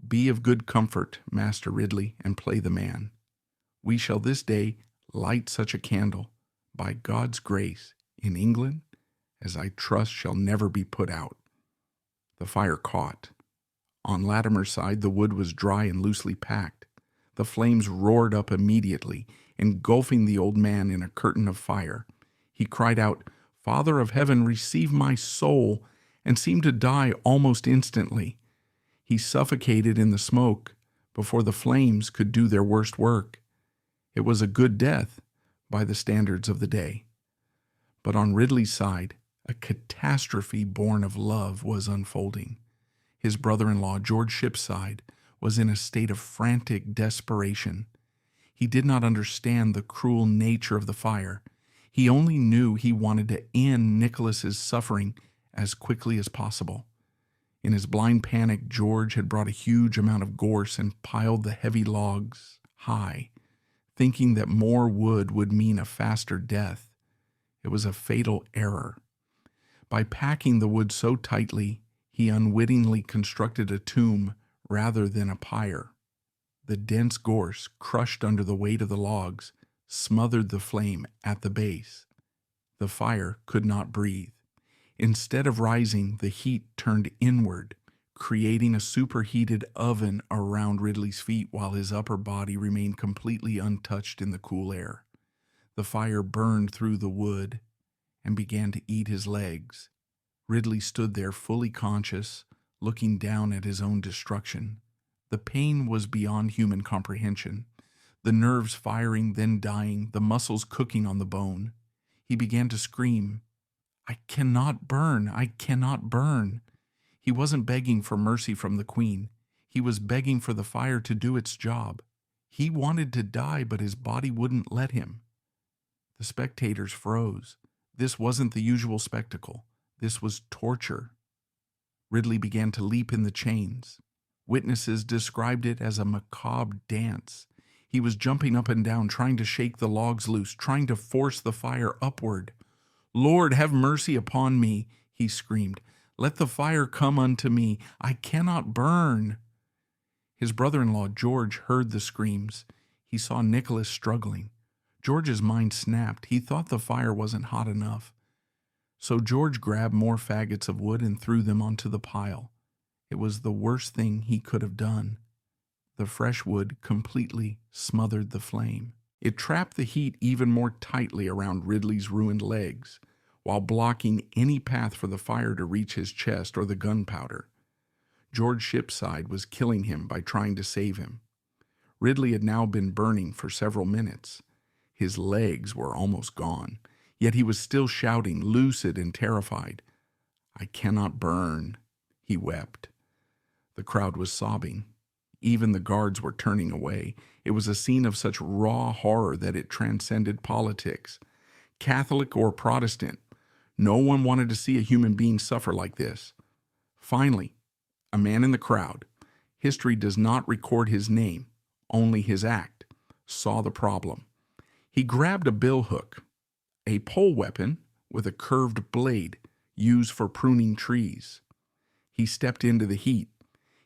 S1: "Be of good comfort, Master Ridley, and play the man. We shall this day light such a candle, by God's grace, in England, as I trust shall never be put out." The fire caught. On Latimer's side, the wood was dry and loosely packed. The flames roared up immediately, engulfing the old man in a curtain of fire. He cried out, "Father of heaven, receive my soul," and seemed to die almost instantly. He suffocated in the smoke before the flames could do their worst work. It was a good death by the standards of the day. But on Ridley's side, a catastrophe born of love was unfolding. His brother-in-law, George Shipside, was in a state of frantic desperation. He did not understand the cruel nature of the fire. He only knew he wanted to end Nicholas's suffering as quickly as possible. In his blind panic, George had brought a huge amount of gorse and piled the heavy logs high, thinking that more wood would mean a faster death. It was a fatal error. By packing the wood so tightly, he unwittingly constructed a tomb rather than a pyre. The dense gorse, crushed under the weight of the logs, smothered the flame at the base. The fire could not breathe. Instead of rising, the heat turned inward, creating a superheated oven around Ridley's feet while his upper body remained completely untouched in the cool air. The fire burned through the wood and began to eat his legs. Ridley stood there fully conscious, looking down at his own destruction. The pain was beyond human comprehension. The nerves firing, then dying, the muscles cooking on the bone. He began to scream, "I cannot burn! I cannot burn!" He wasn't begging for mercy from the Queen. He was begging for the fire to do its job. He wanted to die, but his body wouldn't let him. The spectators froze. This wasn't the usual spectacle. This was torture. Ridley began to leap in the chains. Witnesses described it as a macabre dance. He was jumping up and down, trying to shake the logs loose, trying to force the fire upward. "Lord, have mercy upon me," he screamed. "Let the fire come unto me. I cannot burn." His brother-in-law, George, heard the screams. He saw Nicholas struggling. George's mind snapped. He thought the fire wasn't hot enough. So George grabbed more faggots of wood and threw them onto the pile. It was the worst thing he could have done. The fresh wood completely smothered the flame. It trapped the heat even more tightly around Ridley's ruined legs, while blocking any path for the fire to reach his chest or the gunpowder. George Shipside was killing him by trying to save him. Ridley had now been burning for several minutes. His legs were almost gone, yet he was still shouting, lucid and terrified. "I cannot burn," he wept. The crowd was sobbing. Even the guards were turning away. It was a scene of such raw horror that it transcended politics. Catholic or Protestant, no one wanted to see a human being suffer like this. Finally, a man in the crowd, history does not record his name, only his act, saw the problem. He grabbed a billhook, a pole weapon with a curved blade used for pruning trees. He stepped into the heat.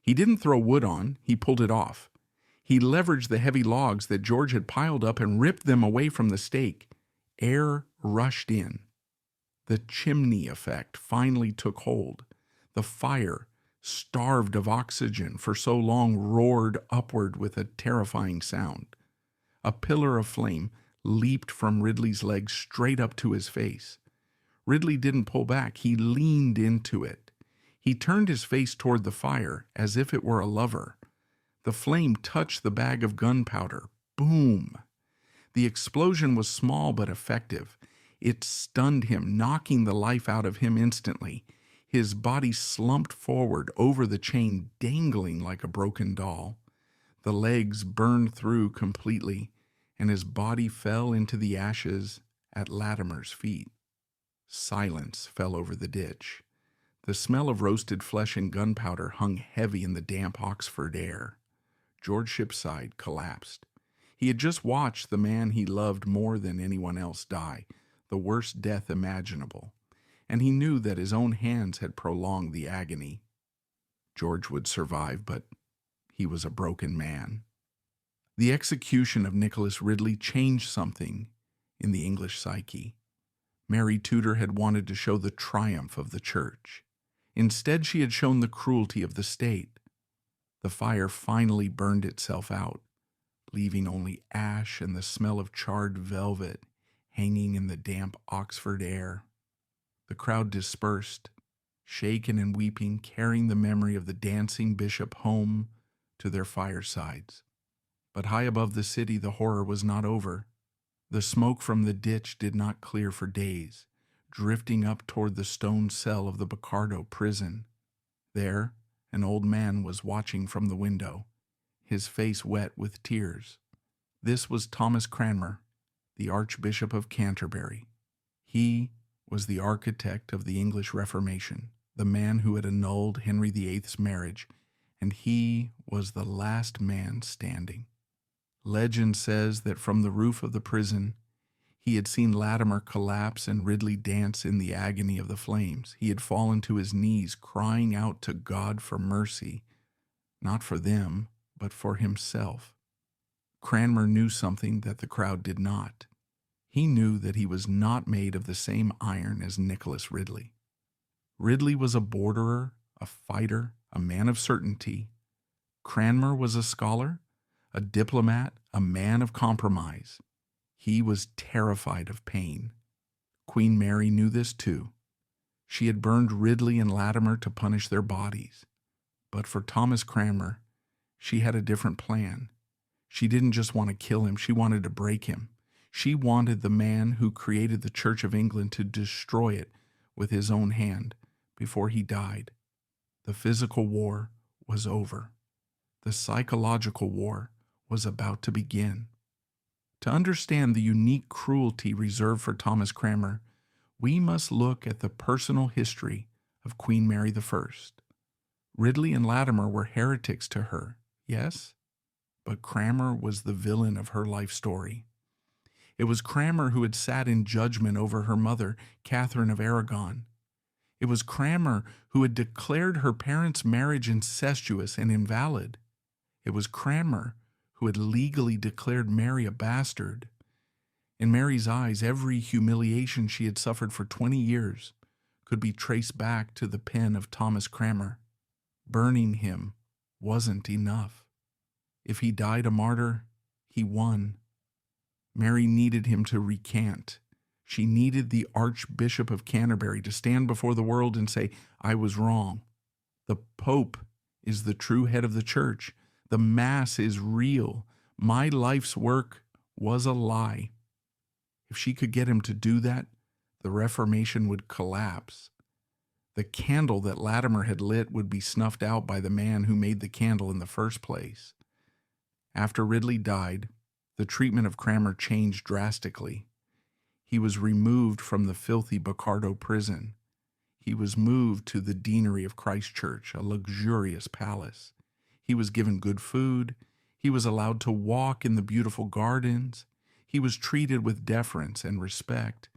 S1: He didn't throw wood on, he pulled it off. He leveraged the heavy logs that George had piled up and ripped them away from the stake. Air rushed in. The chimney effect finally took hold. The fire, starved of oxygen for so long, roared upward with a terrifying sound. A pillar of flame leaped from Ridley's legs straight up to his face. Ridley didn't pull back, he leaned into it. He turned his face toward the fire as if it were a lover. The flame touched the bag of gunpowder. Boom! The explosion was small but effective. It stunned him, knocking the life out of him instantly. His body slumped forward over the chain, dangling like a broken doll. The legs burned through completely, and his body fell into the ashes at Latimer's feet. Silence fell over the ditch. The smell of roasted flesh and gunpowder hung heavy in the damp Oxford air. George Shipside collapsed. He had just watched the man he loved more than anyone else die, the worst death imaginable, and he knew that his own hands had prolonged the agony. George would survive, but he was a broken man. The execution of Nicholas Ridley changed something in the English psyche. Mary Tudor had wanted to show the triumph of the church. Instead, she had shown the cruelty of the state. The fire finally burned itself out, leaving only ash and the smell of charred velvet hanging in the damp Oxford air. The crowd dispersed, shaken and weeping, carrying the memory of the dancing bishop home to their firesides. But high above the city, the horror was not over. The smoke from the ditch did not clear for days, drifting up toward the stone cell of the Bocardo prison. There, an old man was watching from the window, his face wet with tears. This was Thomas Cranmer, the Archbishop of Canterbury. He was the architect of the English Reformation, the man who had annulled Henry VIII's marriage, and he was the last man standing. Legend says that from the roof of the prison, he had seen Latimer collapse and Ridley dance in the agony of the flames. He had fallen to his knees, crying out to God for mercy, not for them, but for himself. Cranmer knew something that the crowd did not. He knew that he was not made of the same iron as Nicholas Ridley. Ridley was a borderer, a fighter, a man of certainty. Cranmer was a scholar, a diplomat, a man of compromise. He was terrified of pain. Queen Mary knew this too. She had burned Ridley and Latimer to punish their bodies. But for Thomas Cranmer, she had a different plan. She didn't just want to kill him, she wanted to break him. She wanted the man who created the Church of England to destroy it with his own hand before he died. The physical war was over. The psychological war was about to begin. To understand the unique cruelty reserved for Thomas Cranmer, we must look at the personal history of Queen Mary I. Ridley and Latimer were heretics to her, yes, but Cranmer was the villain of her life story. It was Cranmer who had sat in judgment over her mother, Catherine of Aragon. It was Cranmer who had declared her parents' marriage incestuous and invalid. It was Cranmer who had legally declared Mary a bastard. In Mary's eyes, every humiliation she had suffered for 20 years could be traced back to the pen of Thomas Cranmer. Burning him wasn't enough. If he died a martyr, he won. Mary needed him to recant. She needed the Archbishop of Canterbury to stand before the world and say, "I was wrong. The Pope is the true head of the church. The Mass is real. My life's work was a lie." If she could get him to do that, the Reformation would collapse. The candle that Latimer had lit would be snuffed out by the man who made the candle in the first place. After Ridley died, the treatment of Cranmer changed drastically. He was removed from the filthy Bocardo prison. He was moved to the deanery of Christ Church, a luxurious palace. He was given good food. He was allowed to walk in the beautiful gardens. He was treated with deference and respect.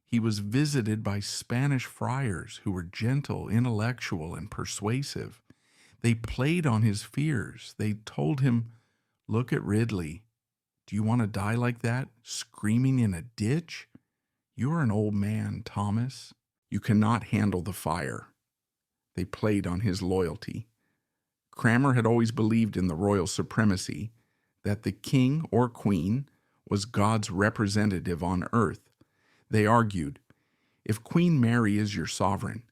S1: He was visited by Spanish friars who were gentle, intellectual, and persuasive. They played on his fears. They told him, "Look at Ridley. Do you want to die like that, screaming in a ditch? You're an old man, Thomas. You cannot handle the fire." They played on his loyalty. Cranmer had always believed in the royal supremacy, that the king or queen was God's representative on earth. They argued, if Queen Mary is your sovereign,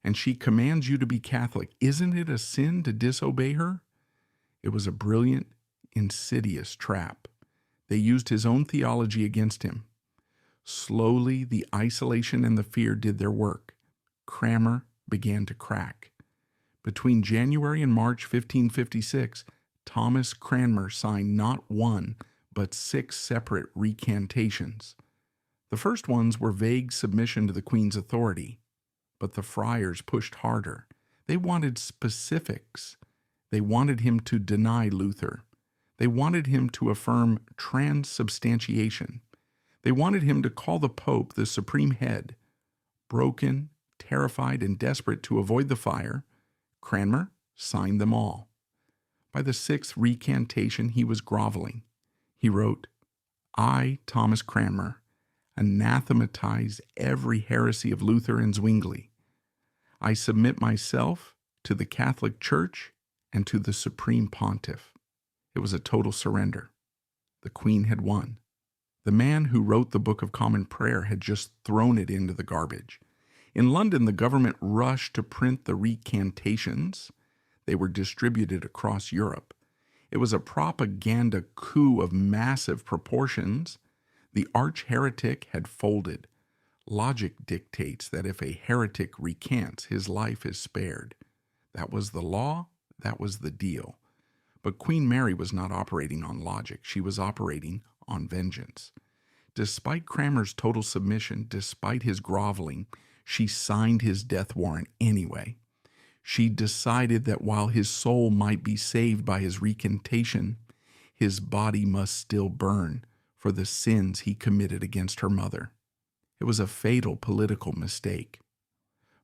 S1: and she commands you to be Catholic, isn't it a sin to disobey her? It was a brilliant, insidious trap. They used his own theology against him. Slowly, the isolation and the fear did their work. Cranmer began to crack. Between January and March 1556, Thomas Cranmer signed not one, but 6 separate recantations. The first ones were vague submission to the Queen's authority, but the friars pushed harder. They wanted specifics. They wanted him to deny Luther. They wanted him to affirm transubstantiation. They wanted him to call the Pope the supreme head. Broken, terrified, and desperate to avoid the fire, Cranmer signed them all. By the 6th recantation, he was groveling. He wrote, "I, Thomas Cranmer, anathematize every heresy of Luther and Zwingli. I submit myself to the Catholic Church and to the Supreme Pontiff." It was a total surrender. The Queen had won. The man who wrote the Book of Common Prayer had just thrown it into the garbage. In London, the government rushed to print the recantations. They were distributed across Europe. It was a propaganda coup of massive proportions. The arch-heretic had folded. Logic dictates that if a heretic recants, his life is spared. That was the law, that was the deal. But Queen Mary was not operating on logic. She was operating on vengeance. Despite Cranmer's total submission, despite his groveling, she signed his death warrant anyway. She decided that while his soul might be saved by his recantation, his body must still burn for the sins he committed against her mother. It was a fatal political mistake.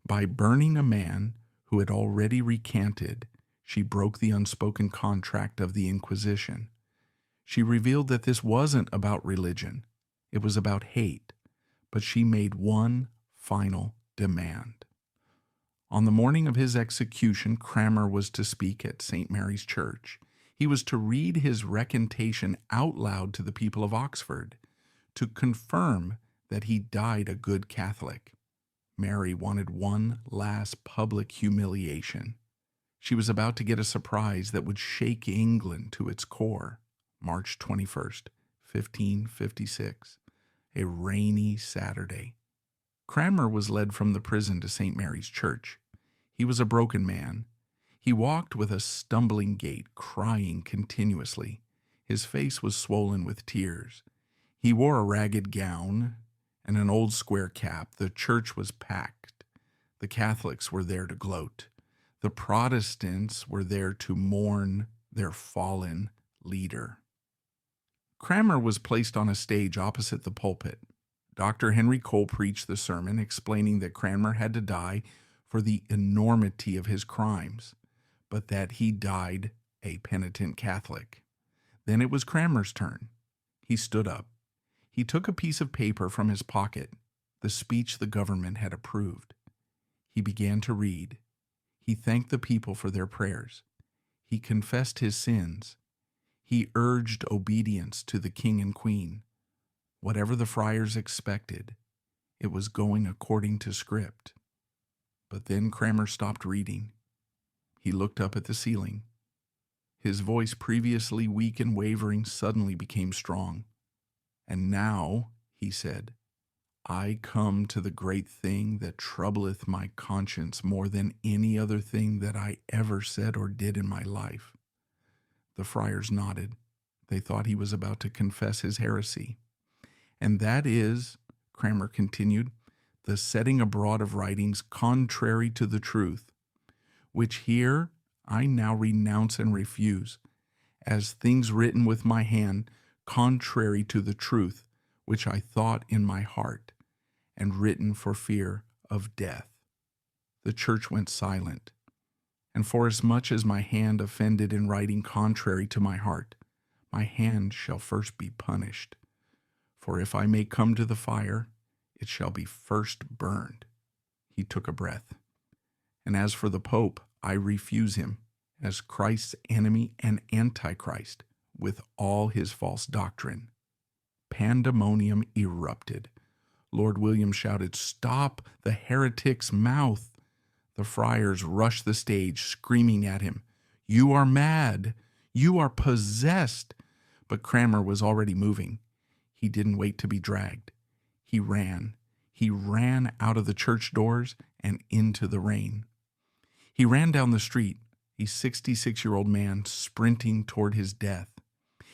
S1: By burning a man who had already recanted, she broke the unspoken contract of the Inquisition. She revealed that this wasn't about religion. It was about hate. But she made one final demand. On the morning of his execution, Cranmer was to speak at St. Mary's Church. He was to read his recantation out loud to the people of Oxford, to confirm that he died a good Catholic. Mary wanted one last public humiliation. She was about to get a surprise that would shake England to its core. March 21st, 1556, a rainy Saturday. Cranmer was led from the prison to St. Mary's Church. He was a broken man. He walked with a stumbling gait, crying continuously. His face was swollen with tears. He wore a ragged gown and an old square cap. The church was packed. The Catholics were there to gloat. The Protestants were there to mourn their fallen leader. Cranmer was placed on a stage opposite the pulpit. Dr. Henry Cole preached the sermon, explaining that Cranmer had to die for the enormity of his crimes, but that he died a penitent Catholic. Then it was Cranmer's turn. He stood up. He took a piece of paper from his pocket, the speech the government had approved. He began to read. He thanked the people for their prayers. He confessed his sins. He urged obedience to the king and queen. Whatever the friars expected, it was going according to script. But then Cranmer stopped reading. He looked up at the ceiling. His voice, previously weak and wavering, suddenly became strong. "And now," he said, "I come to the great thing that troubleth my conscience more than any other thing that I ever said or did in my life." The friars nodded. They thought he was about to confess his heresy. "And that is," Cranmer continued, "the setting abroad of writings contrary to the truth, which here I now renounce and refuse, as things written with my hand, contrary to the truth, which I thought in my heart, and written for fear of death." The church went silent. "And forasmuch as my hand offended in writing contrary to my heart, my hand shall first be punished. For if I may come to the fire, it shall be first burned." He took a breath. "And as for the Pope, I refuse him, as Christ's enemy and Antichrist, with all his false doctrine." Pandemonium erupted. Lord William shouted, "Stop the heretic's mouth!" The friars rushed the stage, screaming at him, "You are mad! You are possessed!" But Cranmer was already moving. He didn't wait to be dragged. He ran. He ran out of the church doors and into the rain. He ran down the street, a 66-year-old man sprinting toward his death.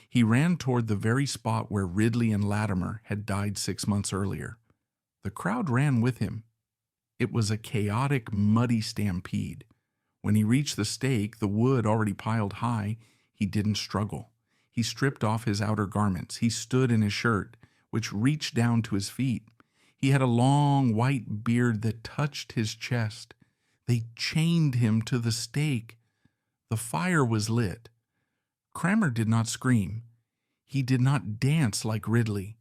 S1: He ran toward the very spot where Ridley and Latimer had died 6 months earlier. The crowd ran with him. It was a chaotic, muddy stampede. When he reached the stake, the wood already piled high, he didn't struggle. He stripped off his outer garments. He stood in his shirt, which reached down to his feet. He had a long white beard that touched his chest. They chained him to the stake. The fire was lit. Cranmer did not scream. He did not dance like Ridley.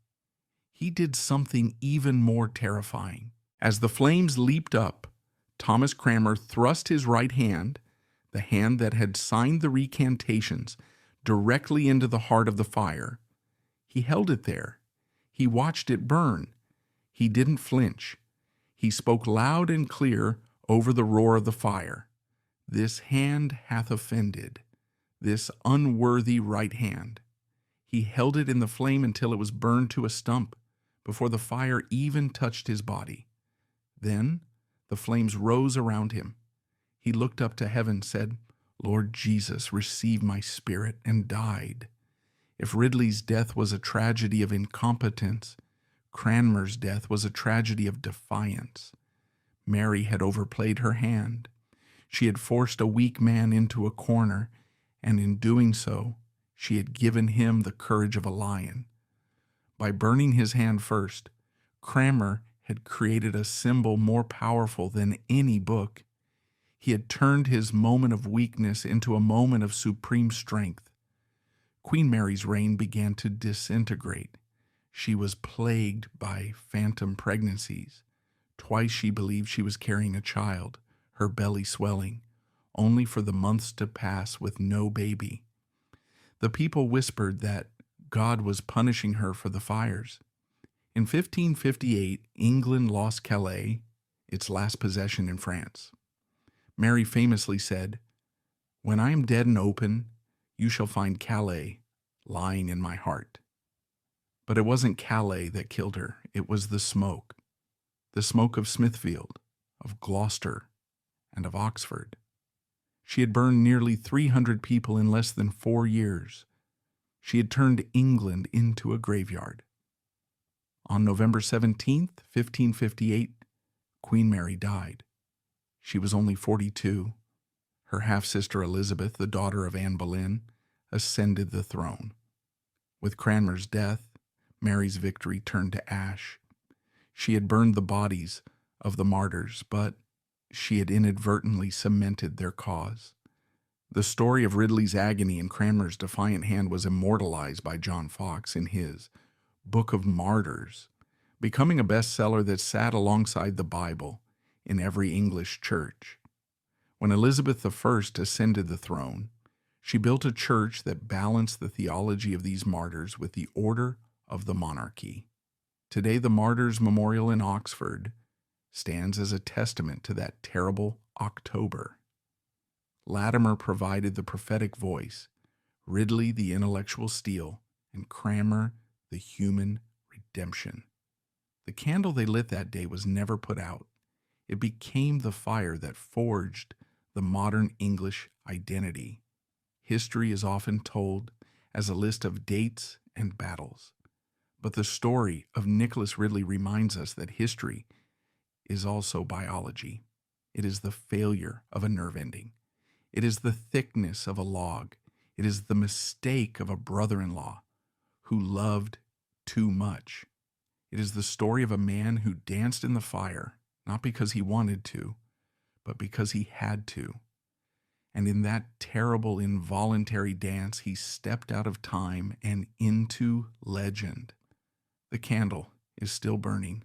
S1: He did something even more terrifying. As the flames leaped up, Thomas Cranmer thrust his right hand, the hand that had signed the recantations, directly into the heart of the fire. He held it there. He watched it burn. He didn't flinch. He spoke loud and clear over the roar of the fire. "This hand hath offended, this unworthy right hand." He held it in the flame until it was burned to a stump, before the fire even touched his body. Then the flames rose around him. He looked up to heaven, said, "Lord Jesus, receive my spirit," and died. If Ridley's death was a tragedy of incompetence, Cranmer's death was a tragedy of defiance. Mary had overplayed her hand. She had forced a weak man into a corner, and in doing so, she had given him the courage of a lion. By burning his hand first, Cranmer had created a symbol more powerful than any book. He had turned his moment of weakness into a moment of supreme strength. Queen Mary's reign began to disintegrate. She was plagued by phantom pregnancies. Twice she believed she was carrying a child, her belly swelling, only for the months to pass with no baby. The people whispered that God was punishing her for the fires. In 1558, England lost Calais, its last possession in France. Mary famously said, "When I am dead and open, you shall find Calais lying in my heart." But it wasn't Calais that killed her. It was the smoke of Smithfield, of Gloucester, and of Oxford. She had burned nearly 300 people in less than 4 years. She had turned England into a graveyard. On November 17th, 1558, Queen Mary died. She was only 42. Her half-sister Elizabeth, the daughter of Anne Boleyn, ascended the throne. With Cranmer's death, Mary's victory turned to ash. She had burned the bodies of the martyrs, but she had inadvertently cemented their cause. The story of Ridley's agony and Cranmer's defiant hand was immortalized by John Foxe in his Book of Martyrs, becoming a bestseller that sat alongside the Bible in every English church. When Elizabeth I ascended the throne, she built a church that balanced the theology of these martyrs with the order of the monarchy. Today, the Martyrs Memorial in Oxford stands as a testament to that terrible October. Latimer provided the prophetic voice, Ridley the intellectual steel, and Cranmer the human redemption. The candle they lit that day was never put out. It became the fire that forged the modern English identity. History is often told as a list of dates and battles. But the story of Nicholas Ridley reminds us that history is also biology. It is the failure of a nerve ending. It is the thickness of a log. It is the mistake of a brother-in-law who loved too much. It is the story of a man who danced in the fire, not because he wanted to, but because he had to. And in that terrible involuntary dance, he stepped out of time and into legend. The candle is still burning.